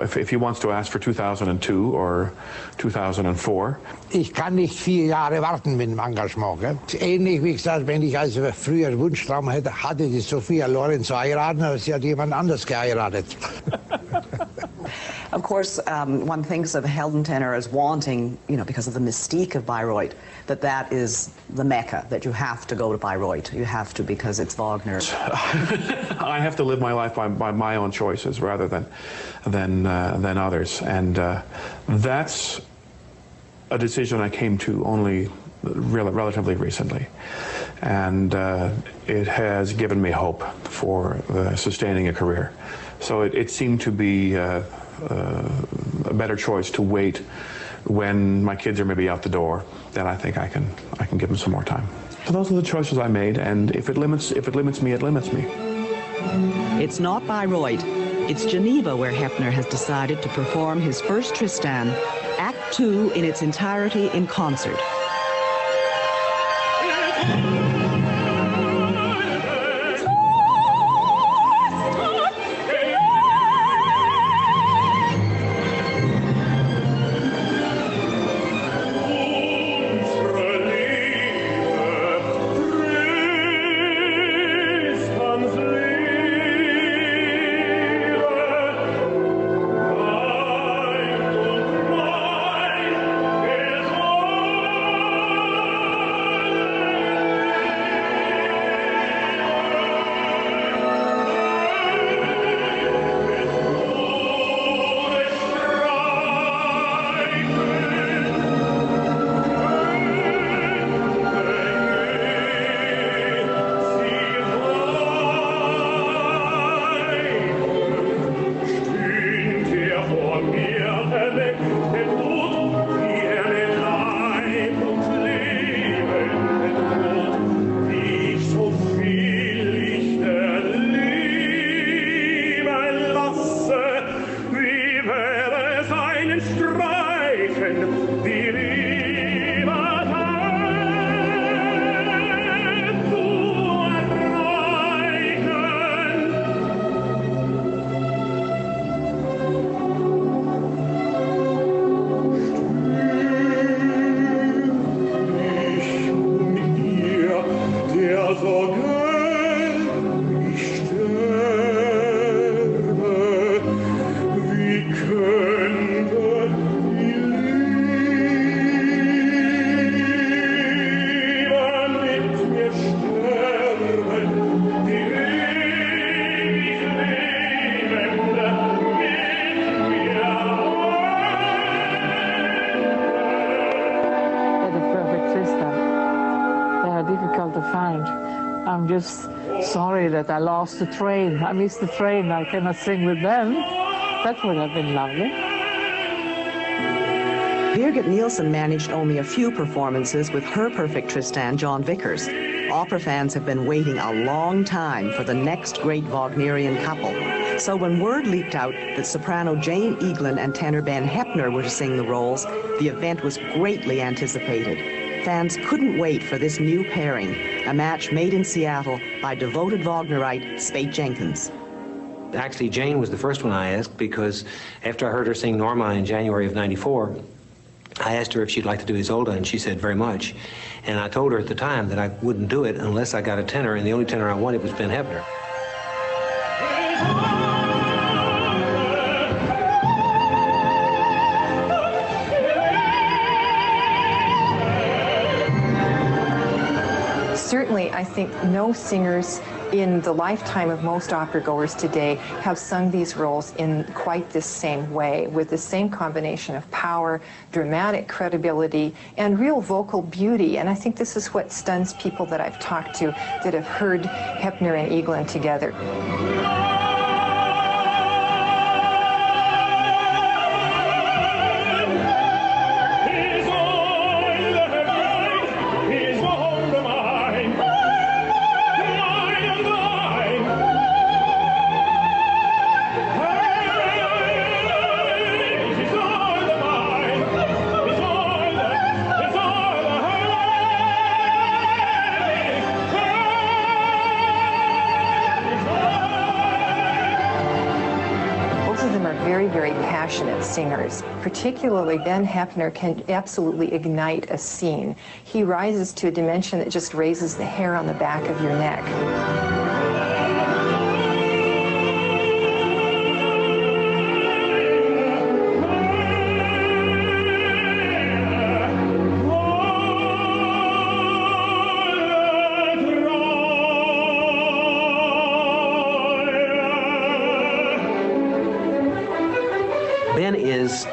If he wants to ask for 2002 or 2004. Ich kann nicht 4 Jahre warten mit dem Engagement. Gell? Ähnlich wie gesagt, wenn ich also früher Wunschtraum hatte die Sophia Loren zu heiraten, aber sie hat jemand anders geheiratet. Of course, one thinks of Heldentenor as wanting, because of the mystique of Bayreuth, that is the Mecca, that you have to go to Bayreuth. You have to because it's Wagner. I have to live my life by my own choices rather than others, and that's a decision I came to only relatively recently, and it has given me hope for sustaining a career. So it seemed to be a better choice to wait when my kids are maybe out the door. Then I think I can give them some more time. So those are the choices I made, and if it limits me, it limits me. It's not Bayreuth. It's Geneva where Heppner has decided to perform his first Tristan, Act 2 in its entirety in concert. kind. I'm just sorry that I lost the train. I missed the train. I cannot sing with them. That would have been lovely. Birgit Nielsen managed only a few performances with her perfect Tristan, John Vickers. Opera fans have been waiting a long time for the next great Wagnerian couple. So when word leaked out that soprano Jane Eaglin and tenor Ben Heppner were to sing the roles, the event was greatly anticipated. Fans couldn't wait for this new pairing, a match made in Seattle by devoted Wagnerite Spate Jenkins. Actually, Jane was the first one I asked because after I heard her sing Norma in January of '94, I asked her if she'd like to do Isolde, and she said very much. And I told her at the time that I wouldn't do it unless I got a tenor, and the only tenor I wanted was Ben Hepner. Certainly, I think no singers in the lifetime of most opera goers today have sung these roles in quite this same way, with the same combination of power, dramatic credibility, and real vocal beauty. And I think this is what stuns people that I've talked to that have heard Heppner and Eaglin together. Very passionate singers. Particularly Ben Hepner can absolutely ignite a scene. He rises to a dimension that just raises the hair on the back of your neck. Ben is,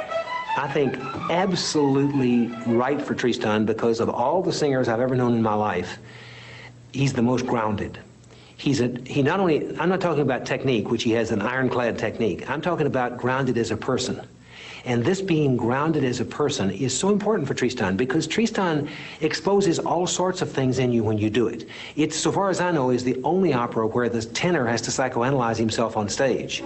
I think, absolutely right for Tristan because of all the singers I've ever known in my life, he's the most grounded. He not only, I'm not talking about technique, which he has an ironclad technique. I'm talking about grounded as a person. And this being grounded as a person is so important for Tristan because Tristan exposes all sorts of things in you when you do it. It, so far as I know, is the only opera where the tenor has to psychoanalyze himself on stage.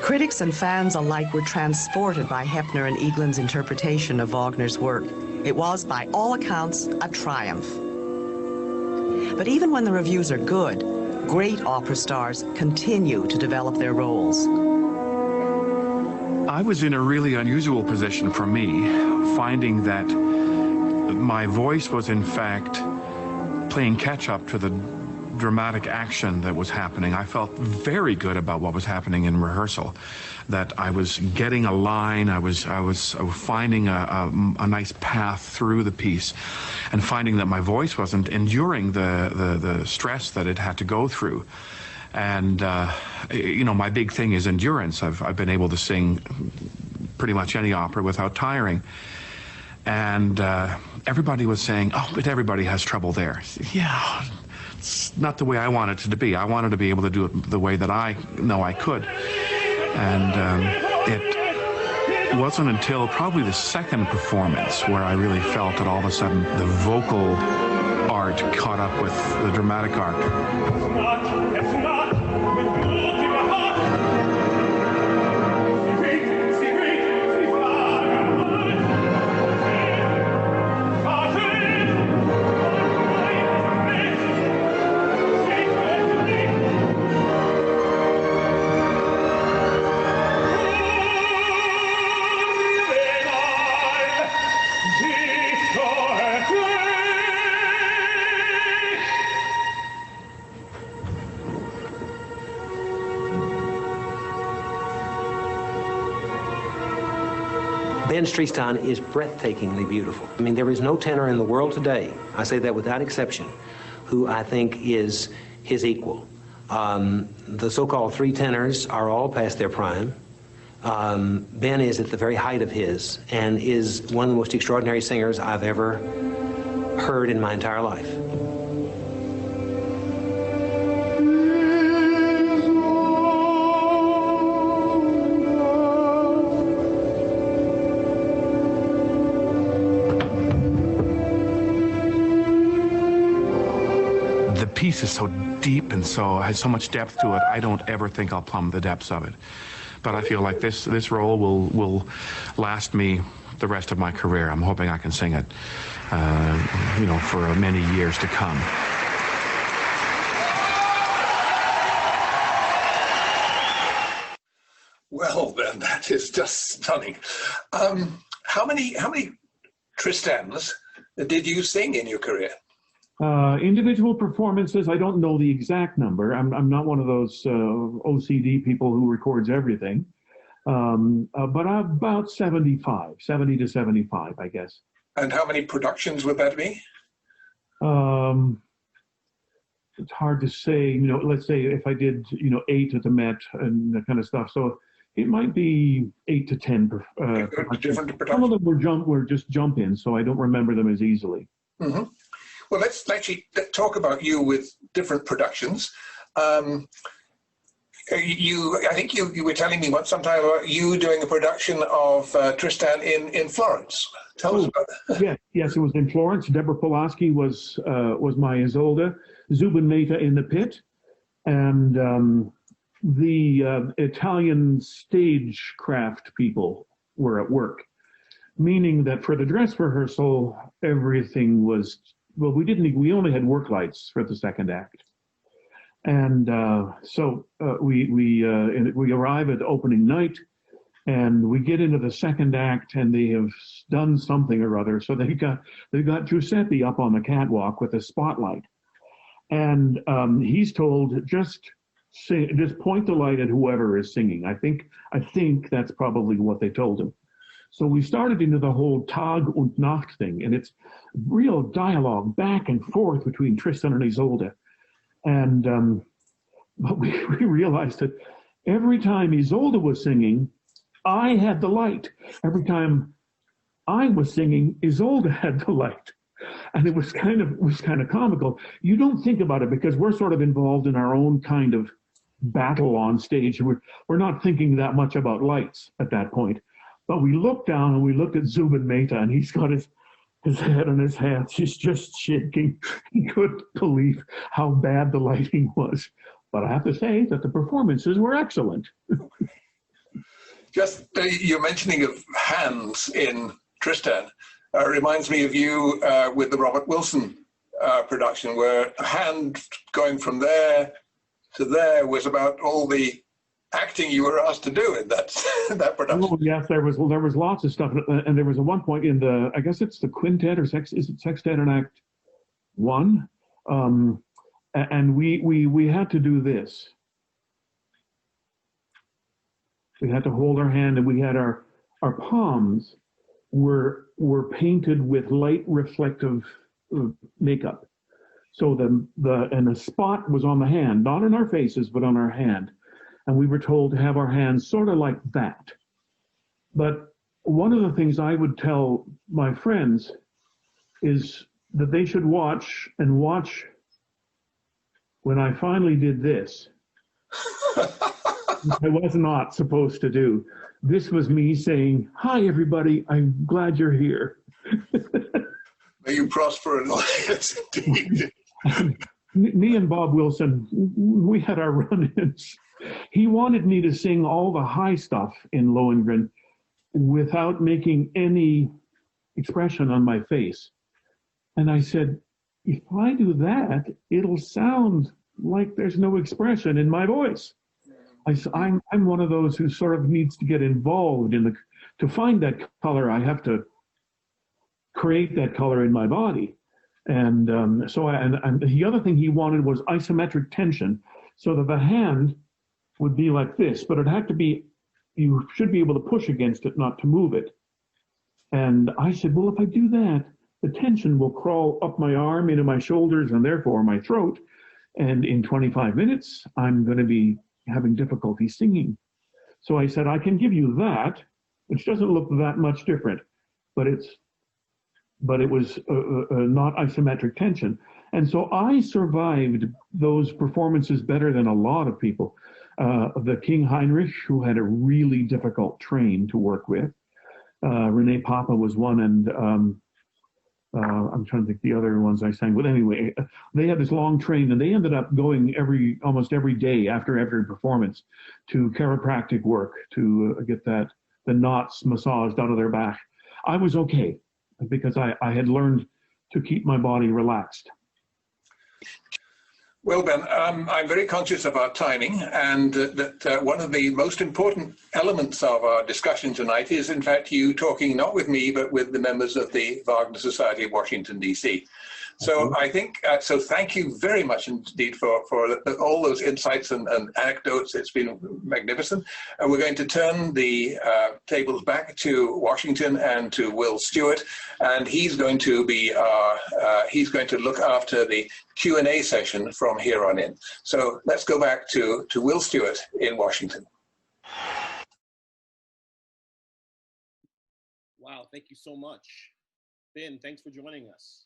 Critics and fans alike were transported by Heppner and Eaglin's interpretation of Wagner's work. It was, by all accounts, a triumph. But even when the reviews are good, great opera stars continue to develop their roles. I was in a really unusual position for me, finding that my voice was in fact playing catch-up to the dramatic action that was happening. I felt very good about what was happening in rehearsal, that I was getting a line, I was finding a nice path through the piece, and finding that my voice wasn't enduring the stress that it had to go through. And you know, my big thing is endurance. I've been able to sing pretty much any opera without tiring. And everybody was saying, oh, but everybody has trouble there. Yeah. It's not the way I wanted it to be. I wanted to be able to do it the way that I know I could. And it wasn't until probably the second performance where I really felt that all of a sudden the vocal art caught up with the dramatic art. Ben Tristan is breathtakingly beautiful. I mean, there is no tenor in the world today, I say that without exception, who I think is his equal. The so-called three tenors are all past their prime. Ben is at the very height of his and is one of the most extraordinary singers I've ever heard in my entire life. piece is so deep and has so much depth to it, I don't ever think I'll plumb the depths of it. But I feel like this role will last me the rest of my career. I'm hoping I can sing it, for many years to come. Well, then, that is just stunning. How many Tristans did you sing in your career? Individual performances, I don't know the exact number. I'm not one of those OCD people who records everything. But about 70 to 75, I guess. And how many productions would that be? It's hard to say, let's say if I did, 8 at the Met and that kind of stuff. So it might be 8 to 10. Different productions. Some of them were just jump-ins, so I don't remember them as easily. Mm-hmm. Well, let's actually talk about you with different productions. I think you were telling me once sometime about you doing a production of Tristan in Florence. Tell us about that. Yes, it was in Florence. Deborah Pulaski was my Isolde, Zubin Mehta in the pit, and the Italian stagecraft people were at work, meaning that for the dress rehearsal, everything was, we only had work lights for the second act. And so we arrive at opening night, and we get into the second act, and they have done something or other. So they got Giuseppe up on the catwalk with a spotlight, and he's told just point the light at whoever is singing. I think that's probably what they told him. So we started into the whole Tag und Nacht thing, and it's real dialogue back and forth between Tristan and Isolde. And but we realized that every time Isolde was singing, I had the light. Every time I was singing, Isolde had the light. And it was kind of comical. You don't think about it because we're sort of involved in our own kind of battle on stage. We're not thinking that much about lights at that point. But we looked down and we looked at Zubin Mehta, and he's got his head on his hands. He's just shaking. He couldn't believe how bad the lighting was. But I have to say that the performances were excellent. Just your mentioning of hands in Tristan reminds me of you with the Robert Wilson production, where a hand going from there to there was about all the acting you were asked to do in that production. Oh, yes, there was lots of stuff, and there was at one point in the, I guess it's the quintet or sextet in Act 1, and we had to do this. We had to hold our hand, and we had our palms were painted with light reflective makeup. So the spot was on the hand, not on our faces, but on our hand. And we were told to have our hands sort of like that. But one of the things I would tell my friends is that they should watch when I finally did this. I was not supposed to do. This was me saying, "Hi, everybody. I'm glad you're here." May you prosper in life. Yes, indeed. Me and Bob Wilson, we had our run-ins. He wanted me to sing all the high stuff in Lohengrin without making any expression on my face. And I said, if I do that, it'll sound like there's no expression in my voice. I'm one of those who sort of needs to get involved in to find that color, I have to create that color in my body. And and the other thing he wanted was isometric tension, so that the hand would be like this, but it had to be, you should be able to push against it, not to move it. And I said, well, if I do that, the tension will crawl up my arm into my shoulders and therefore my throat. And in 25 minutes, I'm going to be having difficulty singing. So I said, I can give you that, which doesn't look that much different, but it was not isometric tension. And so I survived those performances better than a lot of people. The King Heinrich, who had a really difficult train to work with. Renee Papa was one, and I'm trying to think the other ones I sang, but anyway, they had this long train, and they ended up going almost every day after every performance to chiropractic work to get the knots massaged out of their back. I was okay because I had learned to keep my body relaxed. Well, Ben, I'm very conscious of our timing, and that one of the most important elements of our discussion tonight is, in fact, you talking not with me, but with the members of the Wagner Society of Washington, D.C. So I think, so thank you very much indeed for all those insights and anecdotes. It's been magnificent. And we're going to turn the tables back to Washington and to Will Stewart, and he's going to be he's going to look after the Q&A session from here on in. So let's go back to Will Stewart in Washington. Wow, thank you so much. Ben, thanks for joining us.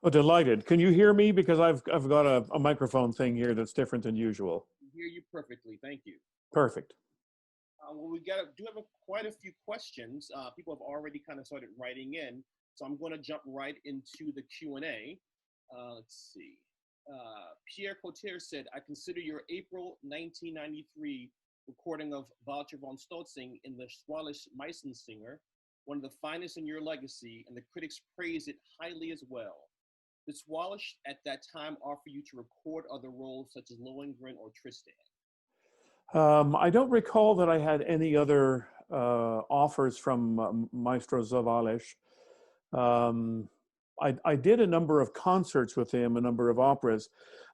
Oh, delighted. Can you hear me? Because I've got a microphone thing here that's different than usual. I hear you perfectly. Thank you. Perfect. Well, we do have quite a few questions. People have already kind of started writing in, so I'm going to jump right into the Q&A. Let's see. Pierre Cotter said, I consider your April 1993 recording of Walter von Stotzing in the Schwalisch Meistensinger one of the finest in your legacy, and the critics praise it highly as well. Did Schwalisch at that time offer you to record other roles such as Lohengrin or Tristan? I don't recall that I had any other offers from Maestro Schwalisch. I did a number of concerts with him, a number of operas,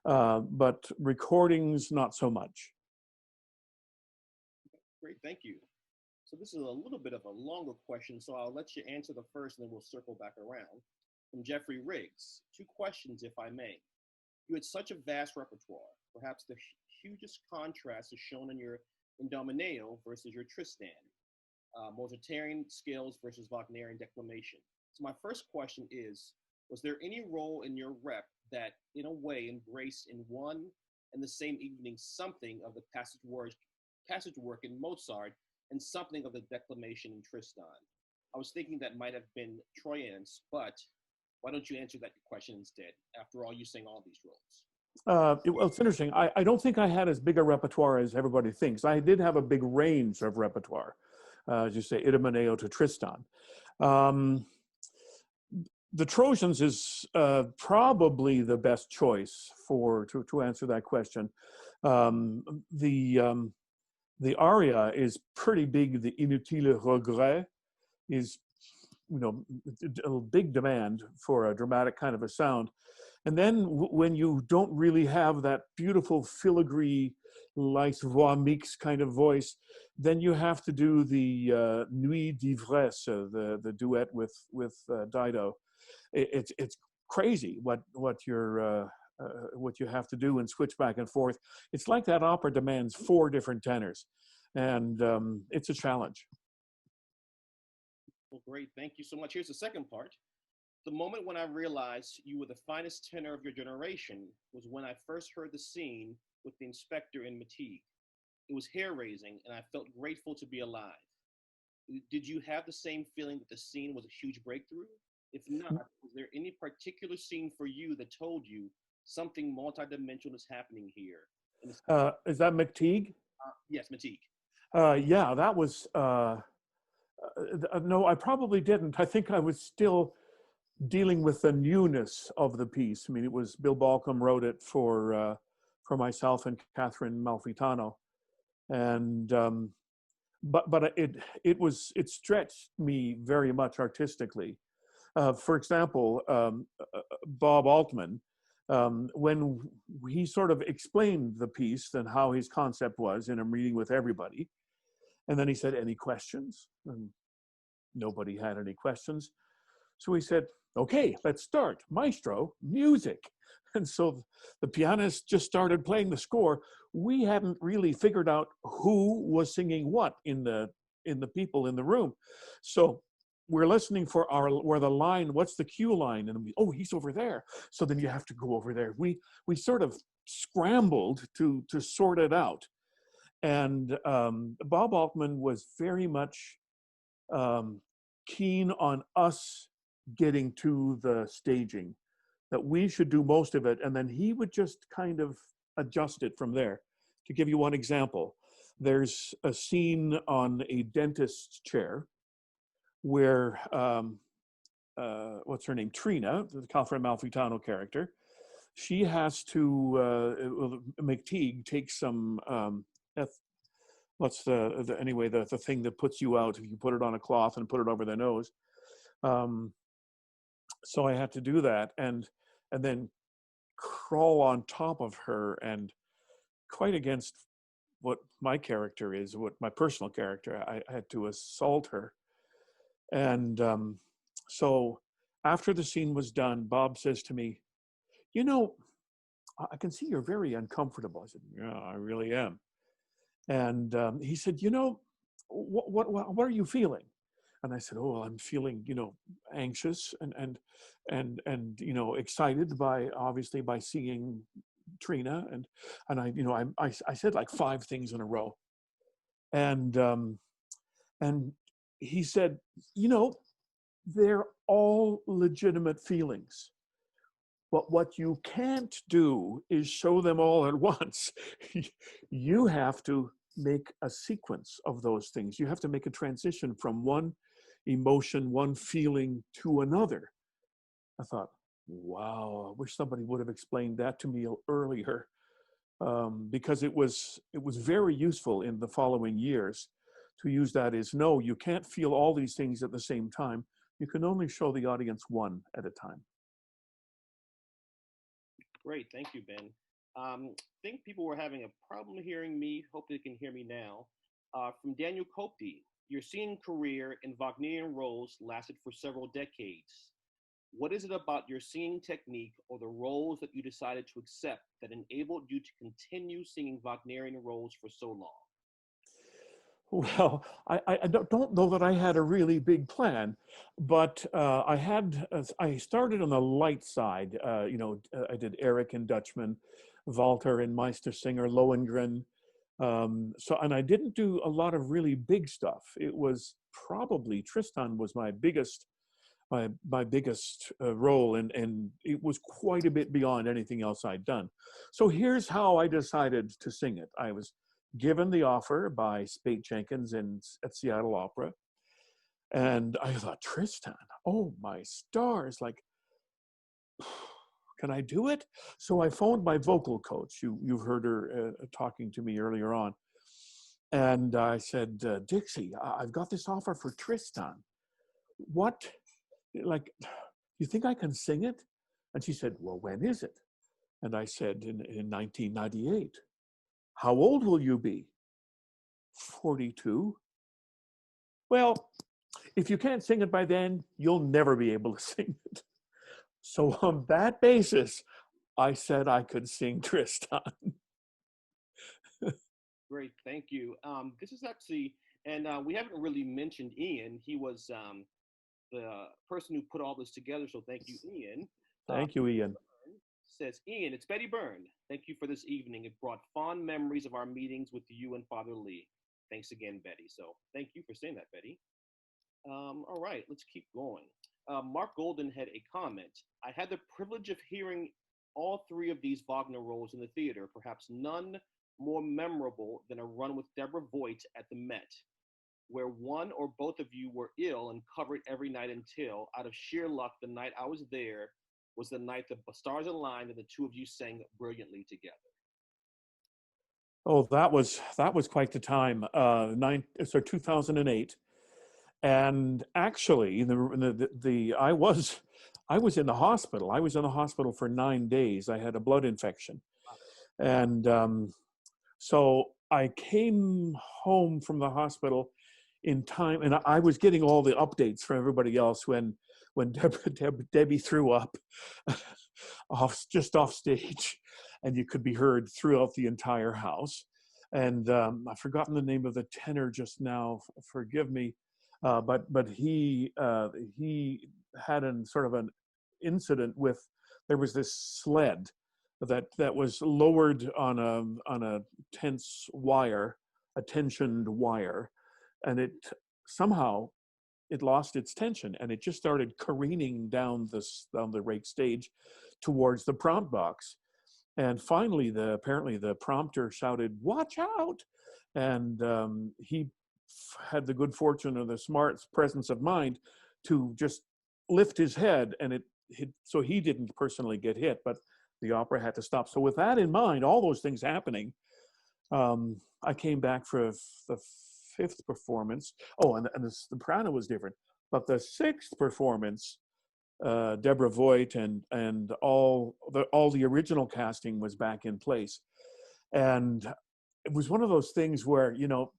but recordings, not so much. Great, thank you. So this is a little bit of a longer question, so I'll let you answer the first and then we'll circle back around. From Jeffrey Riggs, 2 questions if I may. You had such a vast repertoire. Perhaps the hugest contrast is shown in your Indomeneo versus your Tristan, Mozartian scales versus Wagnerian declamation. So my first question is, was there any role in your rep that in a way embraced in one and the same evening something of the passage work in Mozart and something of the declamation in Tristan? I was thinking that might have been Troyens, but why don't you answer that question instead? After all, you sing all these roles. Well, it's interesting. I don't think I had as big a repertoire as everybody thinks. I did have a big range of repertoire, as you say, Idomeneo to Tristan. The Trojans is probably the best choice to answer that question. The aria is pretty big. The Inutile Regret is, a big demand for a dramatic kind of a sound. And then when you don't really have that beautiful filigree, like voix mixte kind of voice, then you have to do the Nuit d'ivresse, the duet with Dido. It's crazy what you have to do and switch back and forth. It's like that opera demands 4 different tenors, and it's a challenge. Well, great, thank you so much. Here's the second part. The moment when I realized you were the finest tenor of your generation was when I first heard the scene with the inspector in Meteague. It was hair-raising, and I felt grateful to be alive. Did you have the same feeling that the scene was a huge breakthrough? If not, was there any particular scene for you that told you something multidimensional is happening here? Is that Meteague? Yes, Meteague. Yeah, that was, no, I probably didn't. I think I was still dealing with the newness of the piece. I mean, it was Bill Balcom wrote it for myself and Catherine Malfitano. And, but it stretched me very much artistically. For example, Bob Altman, when he sort of explained the piece and how his concept was in a meeting with everybody, and then he said, any questions? And nobody had any questions. So he said, okay, let's start. Maestro, music. And so the pianist just started playing the score. We hadn't really figured out who was singing what in the people in the room. So we're listening for where the line, what's the cue line? And oh, he's over there. So then you have to go over there. We sort of scrambled to sort it out. And Bob Altman was very much keen on us getting to the staging, that we should do most of it, and then he would just kind of adjust it from there. To give you one example, there's a scene on a dentist's chair where, what's her name? Trina, the Catherine Malfitano character, she has to, McTeague takes some, what's the thing that puts you out if you put it on a cloth and put it over the nose. So I had to do that and then crawl on top of her, and quite against what my character is, what my personal character, I had to assault her. And so after the scene was done, Bob says to me, you know, I can see you're very uncomfortable. I said, yeah, I really am. And he said, you know, what are you feeling? And I said, oh, I'm feeling, you know, anxious and you know, excited obviously by seeing Trina, and I, you know, I said like 5 things in a row, and he said, you know, they're all legitimate feelings, but what you can't do is show them all at once. You have to make a sequence of those things. You have to make a transition from one emotion, one feeling to another. I thought, wow, I wish somebody would have explained that to me earlier, because it was very useful in the following years to use that as, no, you can't feel all these things at the same time. You can only show the audience one at a time. Great, thank you, Ben. I think people were having a problem hearing me. Hope they can hear me now. From Daniel Copty, your singing career in Wagnerian roles lasted for several decades. What is it about your singing technique or the roles that you decided to accept that enabled you to continue singing Wagnerian roles for so long? Well, I don't know that I had a really big plan, but I started on the light side. You know, I did Eric and Dutchman, Walter and Meistersinger, Lohengrin. And I didn't do a lot of really big stuff. It was probably Tristan was my biggest role, and it was quite a bit beyond anything else I'd done. So here's how I decided to sing it. I was given the offer by Spate Jenkins at Seattle Opera, and I thought, Tristan, oh my stars, like, can I do it? So I phoned my vocal coach. You've heard her talking to me earlier on. And I said, Dixie, I've got this offer for Tristan. What, like, you think I can sing it? And she said, well, when is it? And I said, in 1998. How old will you be? 42. Well, if you can't sing it by then, you'll never be able to sing it. So on that basis, I said I could sing Tristan. Great, thank you. This is actually, and we haven't really mentioned Iain. He was the person who put all this together, so thank you, Iain. Thank you, Iain. Says, Iain, it's Betty Byrne. Thank you for this evening. It brought fond memories of our meetings with you and Father Lee. Thanks again, Betty. So thank you for saying that, Betty. All right, let's keep going. Mark Golden had a comment. I had the privilege of hearing all 3 of these Wagner roles in the theater, perhaps none more memorable than a run with Deborah Voigt at the Met, where one or both of you were ill and covered every night until, out of sheer luck, the night I was there was the night the stars aligned and the 2 of you sang brilliantly together. Oh, that was quite the time. 2008, and actually, I was in the hospital. I was in the hospital for 9 days. I had a blood infection, and so I came home from the hospital in time, and I was getting all the updates from everybody else when Debbie threw up just off stage, and you could be heard throughout the entire house. And I've forgotten the name of the tenor just now. Forgive me, but he had sort of an incident with, there was this sled that was lowered on a tensioned wire, and it somehow it lost its tension and it just started careening down the rake stage towards the prompt box. And finally, apparently the prompter shouted, "Watch out!" And he had the good fortune or the smart presence of mind to just lift his head, and so he didn't personally get hit, but the opera had to stop. So with that in mind, all those things happening, I came back for the fifth performance. Oh, and the soprano was different, but the sixth performance, Deborah Voigt and all the original casting was back in place, and it was one of those things where, you know,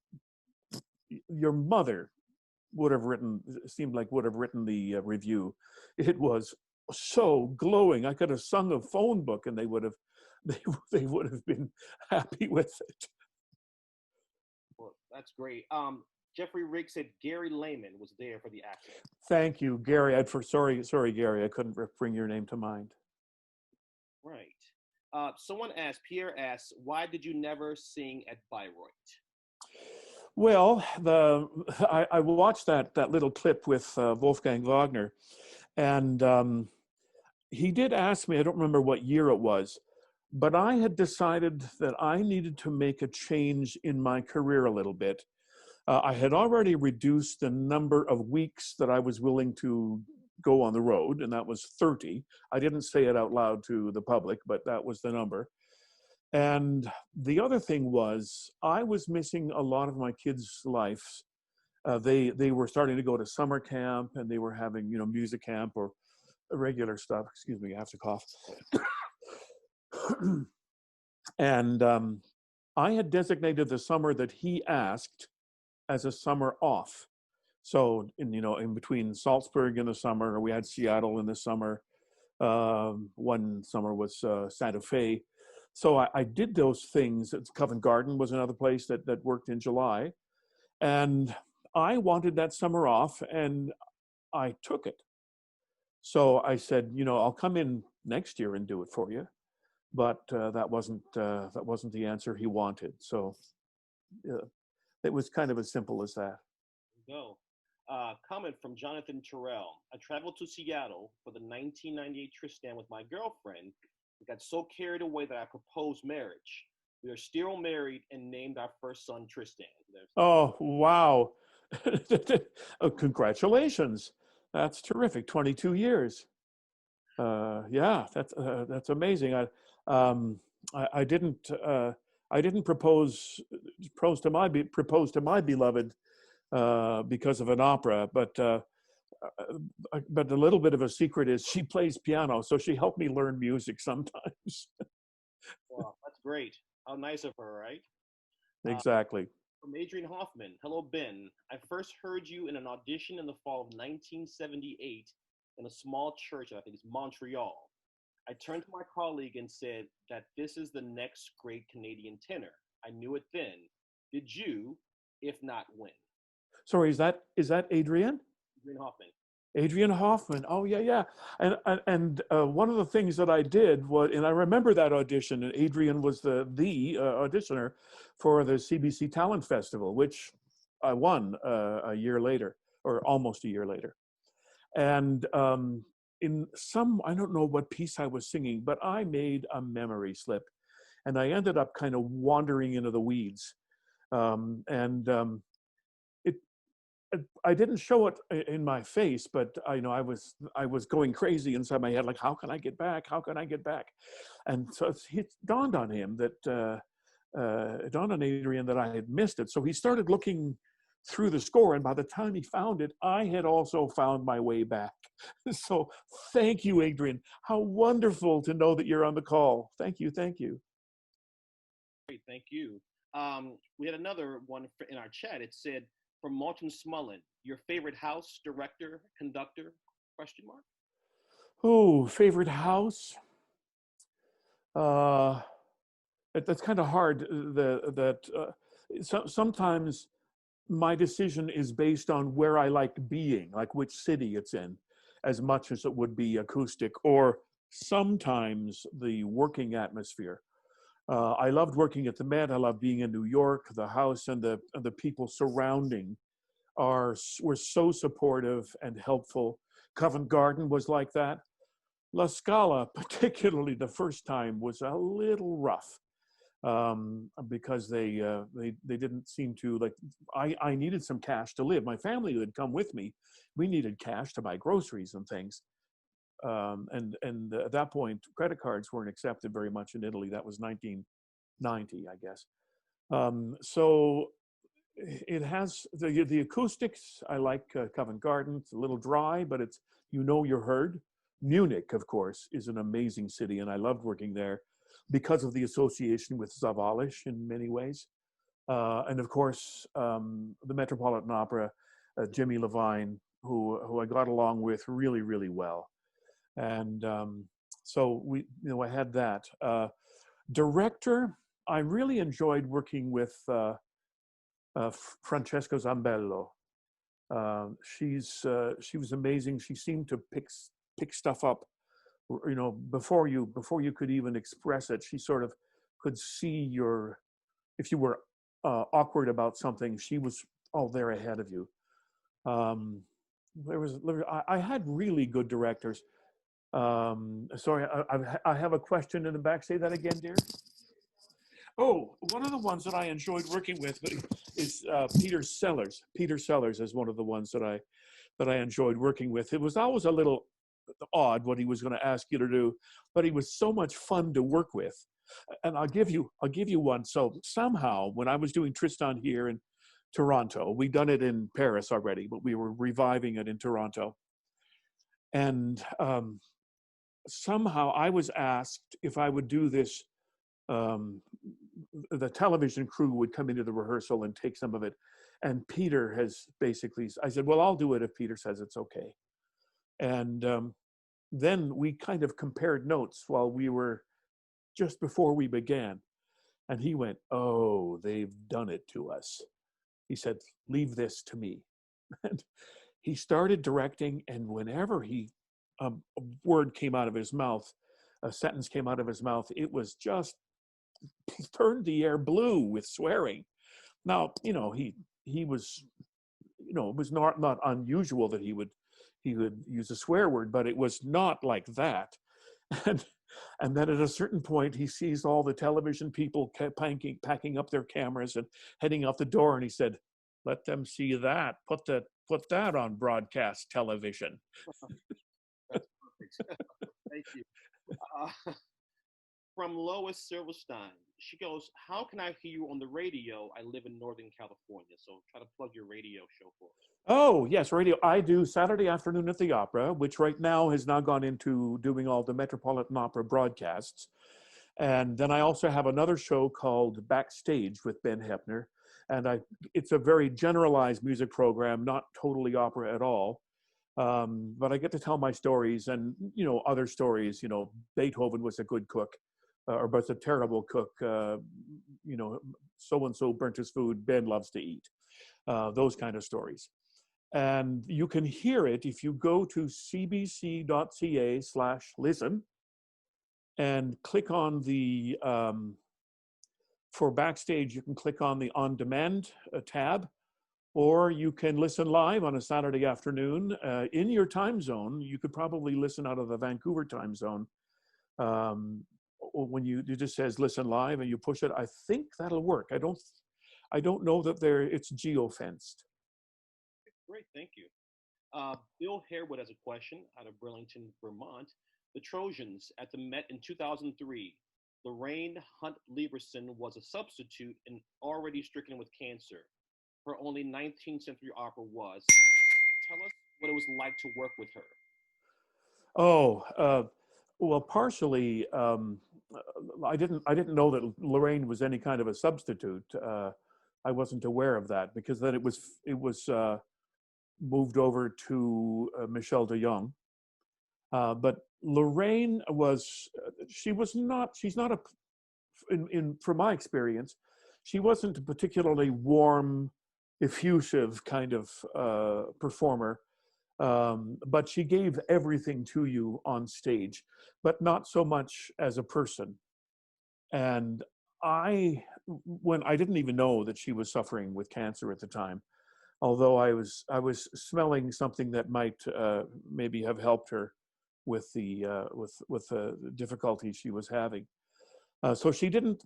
your mother would have written the review. It was so glowing. I could have sung a phone book and they would have been happy with it. Well, that's great. Jeffrey Riggs said Gary Lehman was there for the action. Thank you, Gary. Sorry, Gary, I couldn't bring your name to mind. Right. Pierre asks, why did you never sing at Bayreuth? Well, I watched that little clip with Wolfgang Wagner, and he did ask me, I don't remember what year it was, but I had decided that I needed to make a change in my career a little bit. I had already reduced the number of weeks that I was willing to go on the road, and that was 30. I didn't say it out loud to the public, but that was the number. And the other thing was, I was missing a lot of my kids' lives. They were starting to go to summer camp, and they were having, you know, music camp or regular stuff. Excuse me, I have to cough. And I had designated the summer that he asked as a summer off. So, in between Salzburg in the summer, we had Seattle in the summer. One summer was Santa Fe. So I did those things. Covent Garden was another place that worked in July. And I wanted that summer off, and I took it. So I said, I'll come in next year and do it for you. But that wasn't the answer he wanted. So it was kind of as simple as that. Go. Comment from Jonathan Terrell. I traveled to Seattle for the 1998 Tristan with my girlfriend. We got so carried away that I proposed marriage. We are still married and named our first son Tristan. Oh, wow. Oh, congratulations. That's terrific. 22 years. Yeah, that's amazing. I didn't propose to my beloved because of an opera, but a little bit of a secret is she plays piano, so she helped me learn music sometimes. Wow, that's great. How nice of her, right? Exactly. From Adrian Hoffman. Hello, Ben. I first heard you in an audition in the fall of 1978 in a small church, I think it's Montreal. I turned to my colleague and said that this is the next great Canadian tenor. I knew it then. Did you, if not, when? Sorry, is that Adrian? Adrian Hoffman. Adrian Hoffman. Oh, yeah. And one of the things that I did was, and I remember that audition, and Adrian was the auditioner for the CBC Talent Festival, which I won a year later, or almost a year later. And in I don't know what piece I was singing, but I made a memory slip, and I ended up kind of wandering into the weeds. I didn't show it in my face, but I was going crazy inside my head, like, how can I get back? How can I get back? And so it dawned on him it dawned on Adrian that I had missed it. So he started looking through the score, and by the time he found it, I had also found my way back. So thank you, Adrian. How wonderful to know that you're on the call. Thank you. Great, thank you. We had another one in our chat. It said, from Martin Smullen, your favorite house, director, conductor, question mark? Oh, favorite house? That's kind of hard. Sometimes my decision is based on where I like being, like which city it's in, as much as it would be acoustic, or sometimes the working atmosphere. I loved working at the Met. I loved being in New York, the house, and the people surrounding were so supportive and helpful. Covent Garden was like that. La Scala, particularly the first time, was a little rough because they didn't seem to like. I needed some cash to live. My family had come with me. We needed cash to buy groceries and things. And at that point, credit cards weren't accepted very much in Italy. That was 1990, I guess. So it has the acoustics. I like Covent Garden. It's a little dry, but it's, you know, you're heard. Munich, of course, is an amazing city, and I loved working there because of the association with Zavalisch in many ways. And of course, the Metropolitan Opera, Jimmy Levine, who I got along with really, really well. And so I had that. Director, I really enjoyed working with Francesca Zambello. She was amazing. She seemed to pick stuff up, you know, before you could even express it. She sort of could see if you were awkward about something, she was all there ahead of you. I had really good directors. Sorry, I have a question in the back. Say that again, dear. Oh, one of the ones that I enjoyed working with is Peter Sellers. Peter Sellers is one of the ones that I enjoyed working with. It was always a little odd what he was going to ask you to do, but he was so much fun to work with. And I'll give you one. So somehow, when I was doing Tristan here in Toronto, we'd done it in Paris already, but we were reviving it in Toronto. And somehow I was asked if I would do this. The television crew would come into the rehearsal and take some of it. And Peter has basically, I said, well, I'll do it if Peter says it's okay. And then we kind of compared notes while we were, just before we began. And he went, oh, they've done it to us. He said, leave this to me. And he started directing, and whenever a word came out of his mouth, a sentence came out of his mouth, it was just, he turned the air blue with swearing. Now, you know, he was, you know, it was not unusual that he would use a swear word, but it was not like that. And then at a certain point, he sees all the television people packing up their cameras and heading out the door, and he said, let them see that. Put that on broadcast television. That's perfect. Thank you. From Lois Silverstein, she goes, how can I hear you on the radio? I live in Northern California. So try to plug your radio show for us. Oh, yes, radio. I do Saturday afternoon at the Opera, which right now has now gone into doing all the Metropolitan Opera broadcasts. And then I also have another show called Backstage with Ben Hepner. And it's a very generalized music program, not totally opera at all. But I get to tell my stories and, you know, other stories. You know, Beethoven was a good cook. Or was a terrible cook, you know, so-and-so burnt his food, Ben loves to eat, those kind of stories. And you can hear it if you go to cbc.ca/listen and click on the, for Backstage, you can click on the On Demand tab, or you can listen live on a Saturday afternoon in your time zone. You could probably listen out of the Vancouver time zone. When it just says listen live and you push it, I think that'll work. I don't know that it's geo-fenced. Great, thank you. Bill Harewood has a question out of Burlington, Vermont. The Trojans at the Met in 2003. Lorraine Hunt Lieberson was a substitute and already stricken with cancer. Her only 19th century opera was. Tell us what it was like to work with her. Oh, well, partially, I didn't know that Lorraine was any kind of a substitute. I wasn't aware of that because then it was moved over to Michel de Jong. But Lorraine she's not from my experience, she wasn't a particularly warm, effusive kind of performer. But she gave everything to you on stage, but not so much as a person. And when I didn't even know that she was suffering with cancer at the time, although I was smelling something that might maybe have helped her with the difficulty she was having. So she didn't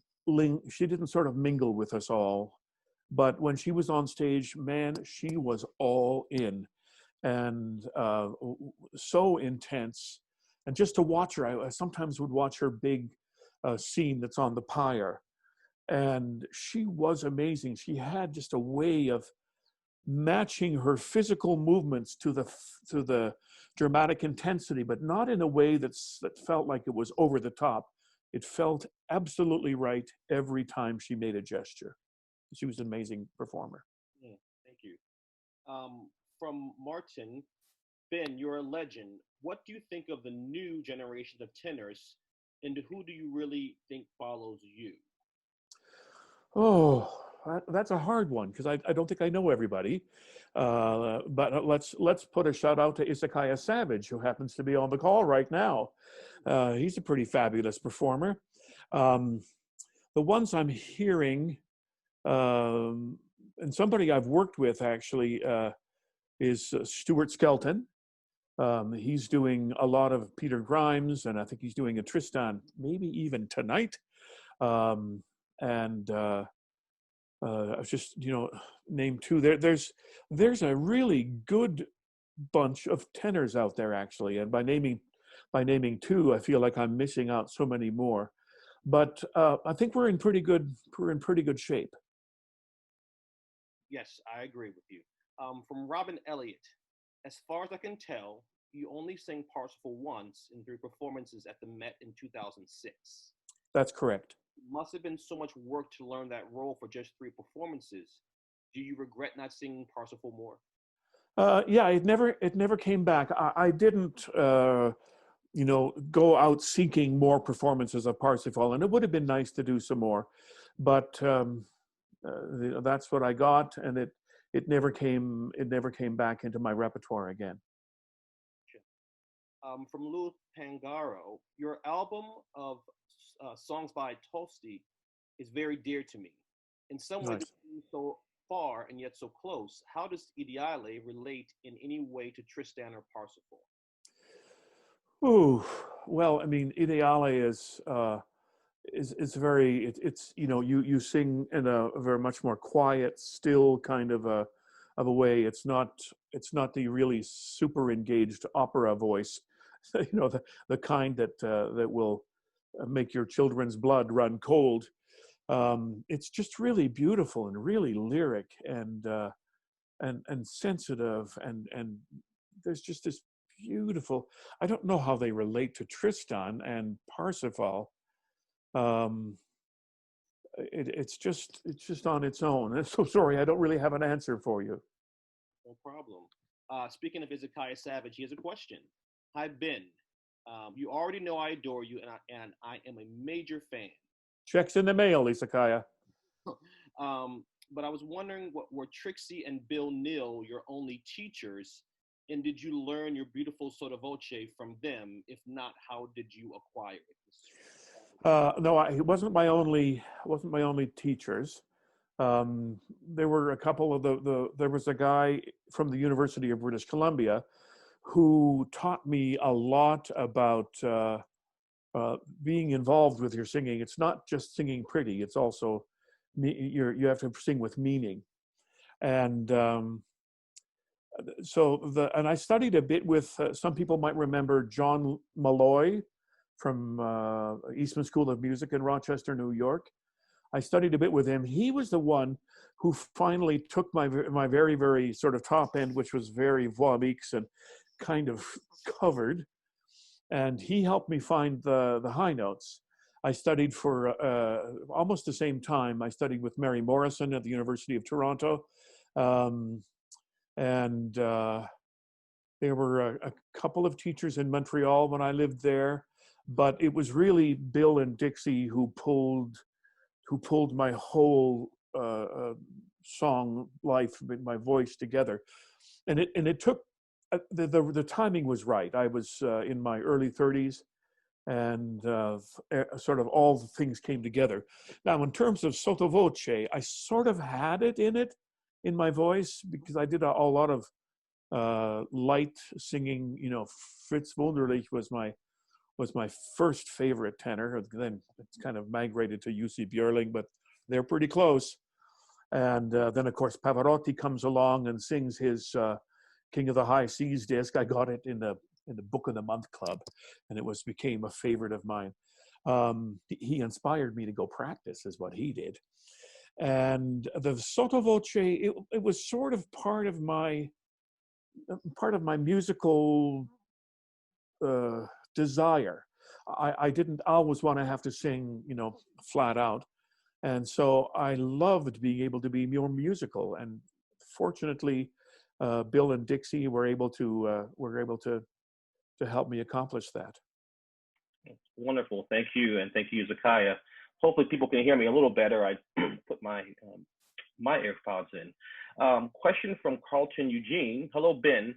sort of mingle with us all, but when she was on stage, man, she was all in, and so intense. And just to watch her, I sometimes would watch her big scene that's on the pyre, and she was amazing. She had just a way of matching her physical movements to the dramatic intensity, but not in a way that felt like it was over the top. It felt absolutely right every time she made a gesture. She was an amazing performer. Yeah, thank you. From Martin, Ben, you're a legend. What do you think of the new generation of tenors, and who do you really think follows you? Oh, that's a hard one because I don't think I know everybody. But let's put a shout out to Isaiah Savage, who happens to be on the call right now. He's a pretty fabulous performer. The ones I'm hearing, and somebody I've worked with actually is Stuart Skelton. He's doing a lot of Peter Grimes, and I think he's doing a Tristan maybe even tonight. I've just named two. There's a really good bunch of tenors out there actually, and by naming two, I feel like I'm missing out so many more. But I think we're in pretty good shape. Yes, I agree with you. From Robin Elliott, as far as I can tell, you only sang Parsifal once in 3 performances at the Met in 2006. That's correct. It must have been so much work to learn that role for just 3 performances. Do you regret not singing Parsifal more? Yeah, it never came back. I didn't, go out seeking more performances of Parsifal, and it would have been nice to do some more, but that's what I got, and it never came back into my repertoire again. From Lou Pangaro, your album of songs by Tolstoy is very dear to me. In some ways, it seems so far and yet so close. How does Ideale relate in any way to Tristan or Parsifal? Ooh, well, I mean, Ideale is very. It's you sing in a very much more quiet, still kind of a way. It's not the really super engaged opera voice, the kind that will make your children's blood run cold. It's just really beautiful and really lyric and sensitive and there's just this beautiful. I don't know how they relate to Tristan and Parsifal. It's just on its own. I'm so sorry, I don't really have an answer for you. No problem. Speaking of Hezekiah Savage, he has a question. Hi, Ben. You already know I adore you, and I am a major fan. Checks in the mail, Hezekiah. But I was wondering, what were Trixie and Bill Neal your only teachers, and did you learn your beautiful sotto voce from them? If not, how did you acquire it? No, it wasn't my only teachers. There were a couple of there was a guy from the University of British Columbia who taught me a lot about being involved with your singing. It's not just singing pretty, it's also you have to sing with meaning. And and I studied a bit with some people might remember John Malloy from Eastman School of Music in Rochester, New York. I studied a bit with him. He was the one who finally took my very, very sort of top end, which was very voix mixte and kind of covered, and he helped me find the high notes. I studied for almost the same time. I studied with Mary Morrison at the University of Toronto, and there were a couple of teachers in Montreal when I lived there, but it was really Bill and Dixie who pulled my whole song life, my voice together, and it took. The timing was right. I was in my early 30s, and sort of all the things came together. Now, in terms of sotto voce, I sort of had it in it, in my voice because I did a lot of light singing. You know, Fritz Wunderlich was my first favorite tenor. Then it's kind of migrated to Jussi Björling, but they're pretty close. And then of course Pavarotti comes along and sings his King of the High Seas disc. I got it in the Book of the Month Club, and it became a favorite of mine. He inspired me to go practice, is what he did. And the sottovoce, it was sort of part of my musical desire. I didn't always want to have to sing, you know, flat out. And so I loved being able to be more musical. And fortunately, Bill and Dixie were able to help me accomplish that. Wonderful. Thank you. And thank you, Zakaya. Hopefully people can hear me a little better. I put my AirPods in. Question from Carlton Eugene. Hello, Ben.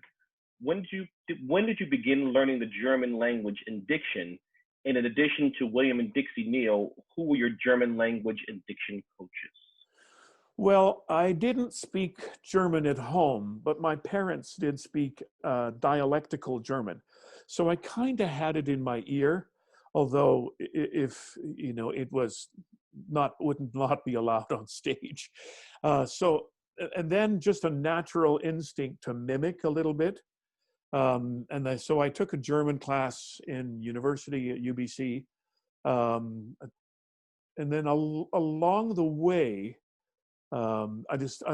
When did you begin learning the German language and diction? And in addition to William and Dixie Neal, who were your German language and diction coaches? Well, I didn't speak German at home, but my parents did speak dialectical German. So I kind of had it in my ear, although if, you know, it would not be allowed on stage. And then just a natural instinct to mimic a little bit. So I took a German class in university at UBC. And then along the way, a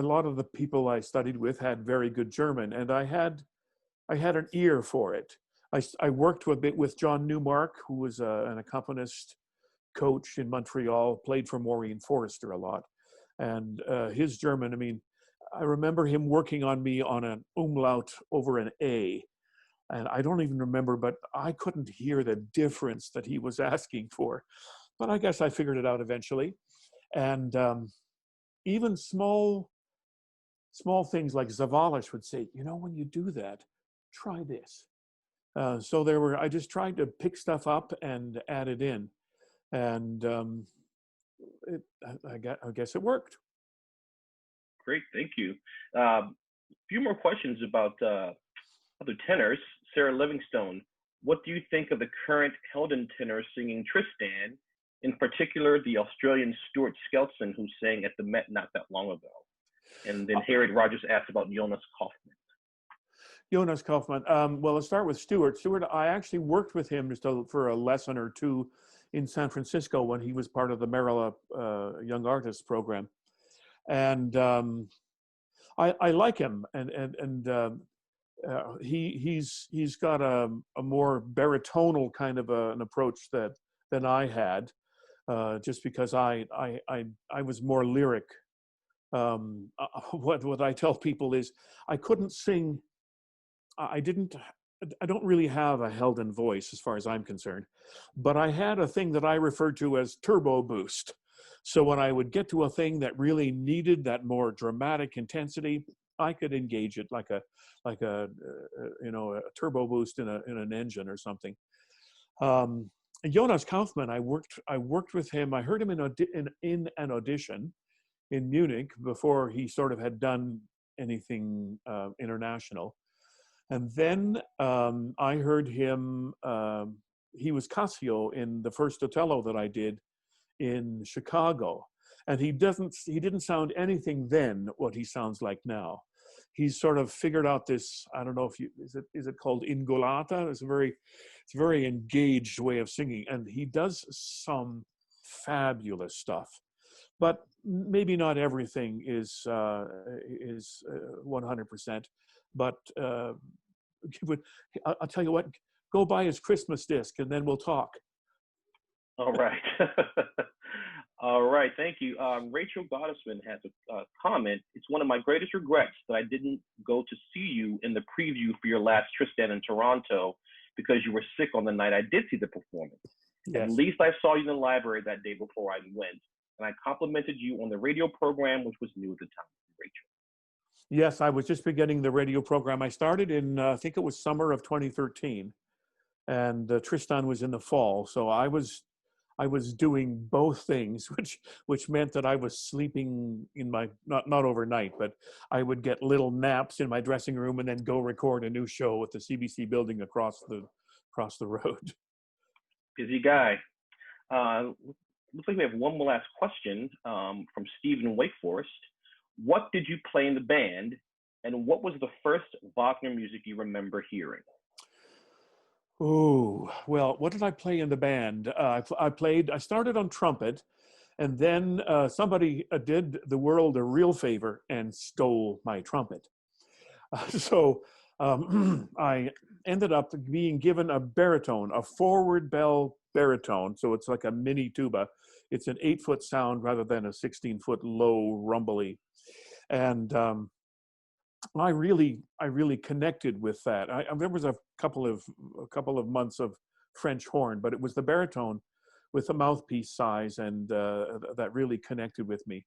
lot of the people I studied with had very good German, and I had an ear for it. I worked a bit with John Newmark, who was an accompanist coach in Montreal, played for Maureen Forrester a lot. And his German, I mean, I remember him working on me on an umlaut over an A. And I don't even remember, but I couldn't hear the difference that he was asking for. But I guess I figured it out eventually. And even small things like Zavalish would say, you know, when you do that, try this. I just tried to pick stuff up and add it in. And I guess it worked. Great, thank you. A few more questions about other tenors. Sarah Livingstone, what do you think of the current Helden tenor singing Tristan, in particular the Australian Stuart Skelton, who sang at the Met not that long ago? And then Harriet Rogers asked about Jonas Kaufman. Jonas Kaufman. Well, let's start with Stuart. Stuart, I actually worked with him for a lesson or two in San Francisco when he was part of the Merrill Young Artists program. And I like him, and he's got a more baritonal kind of an approach than I had, just because I was more lyric. What I tell people is I couldn't sing. I don't really have a Helden voice as far as I'm concerned, but I had a thing that I referred to as turbo boost. So when I would get to a thing that really needed that more dramatic intensity, I could engage it like a turbo boost in an engine or something. Jonas Kaufman, I worked with him. I heard him in an audition in Munich before he sort of had done anything international. And then I heard him, he was Cassio in the first Otello that I did in Chicago. And he didn't sound anything then what he sounds like now. He's sort of figured out this, I don't know if is it called ingolata? It's a very engaged way of singing. And he does some fabulous stuff. But maybe not everything is 100%. But I'll tell you what, go buy his Christmas disc and then we'll talk. All right. All right, thank you. Rachel Gottesman has a comment. It's one of my greatest regrets that I didn't go to see you in the preview for your last Tristan in Toronto because you were sick on the night I did see the performance. Yes. At least I saw you in the library that day before I went, and I complimented you on the radio program, which was new at the time, Rachel. Yes, I was just beginning the radio program. I started in, I think it was summer of 2013, and Tristan was in the fall. So I was I was doing both things, which meant that I was sleeping in my, not overnight, but I would get little naps in my dressing room and then go record a new show at the CBC building across the road. Busy guy. Looks like we have one more last question from Stephen Wake Forest. What did you play in the band, and what was the first Wagner music you remember hearing? Oh, well, what did I play in the band? I started on trumpet, and then somebody did the world a real favor and stole my trumpet. So I ended up being given a baritone, a forward bell baritone. So it's like a mini tuba. It's an 8-foot sound rather than a 16-foot low rumbly. And I really connected with that. There was a couple of months of French horn, but it was the baritone with the mouthpiece size, and that really connected with me.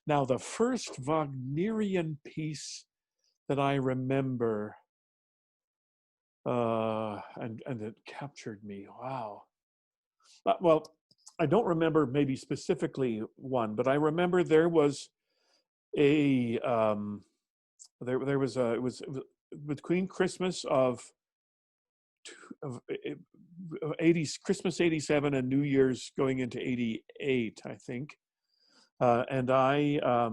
Now, the first Wagnerian piece that I remember, and it captured me. Wow. Well, I don't remember maybe specifically one, but I remember there was a. There was it was between Christmas of 80s, Christmas 87 and New Year's going into 88, I think. And I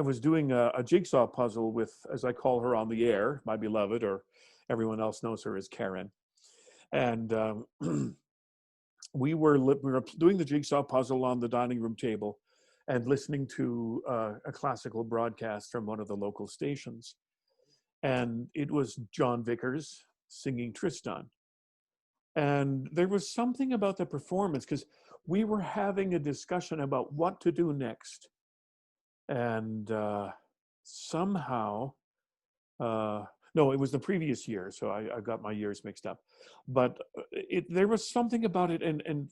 was doing a jigsaw puzzle with, as I call her on the air, my beloved, or everyone else knows her as Karen. And we were doing the jigsaw puzzle on the dining room table and listening to a classical broadcast from one of the local stations. And it was John Vickers singing Tristan. And there was something about the performance, because we were having a discussion about what to do next. And somehow, no, it was the previous year, so I got my years mixed up. But there was something about it, and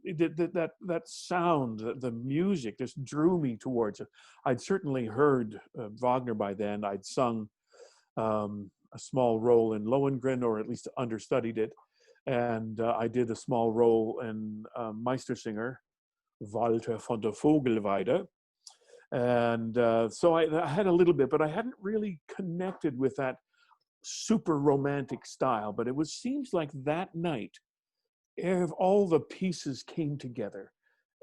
that sound, the music just drew me towards it. I'd certainly heard Wagner by then. I'd sung a small role in Lohengrin, or at least understudied it. And I did a small role in Meistersinger, Walter von der Vogelweide. And so I had a little bit, but I hadn't really connected with that super romantic style. But it seems like that night, all the pieces came together.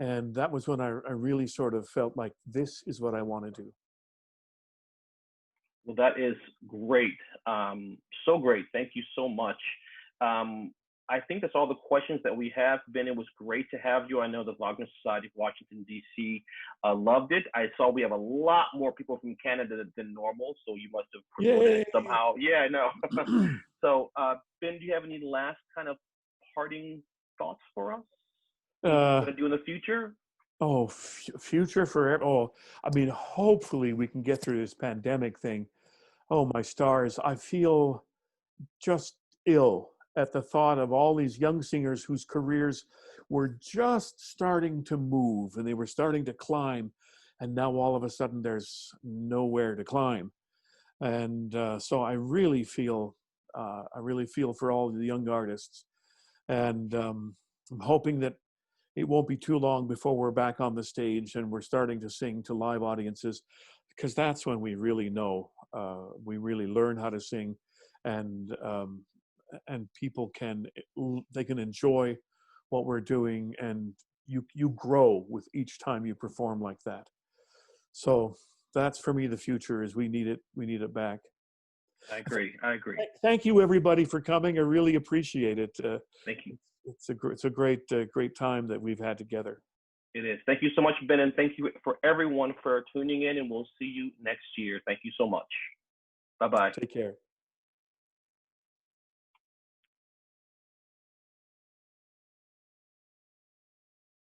And that was when I really sort of felt like this is what I want to do. Well, that is great. So great. Thank you so much. I think that's all the questions that we have. Ben, it was great to have you. I know the Wagner Society of Washington, D.C. Loved it. I saw we have a lot more people from Canada than normal, so you must have promoted it somehow. Yeah, I know. So, Ben, do you have any last kind of parting thoughts for us? What are you going to do in the future? Oh, future forever. Oh, I mean, hopefully we can get through this pandemic thing. Oh, my stars. I feel just ill at the thought of all these young singers whose careers were just starting to move and they were starting to climb. And now all of a sudden there's nowhere to climb. And so I really feel for all the young artists. And I'm hoping that it won't be too long before we're back on the stage and we're starting to sing to live audiences, because that's when we really know, we really learn how to sing, and people can enjoy what we're doing, and you grow with each time you perform like that. So that's, for me, the future is we need it back. I agree. Thank you, everybody, for coming. I really appreciate it. Thank you. It's a great time that we've had together. It is. Thank you so much, Ben, and thank you for everyone for tuning in, and we'll see you next year. Thank you so much. Bye-bye. Take care.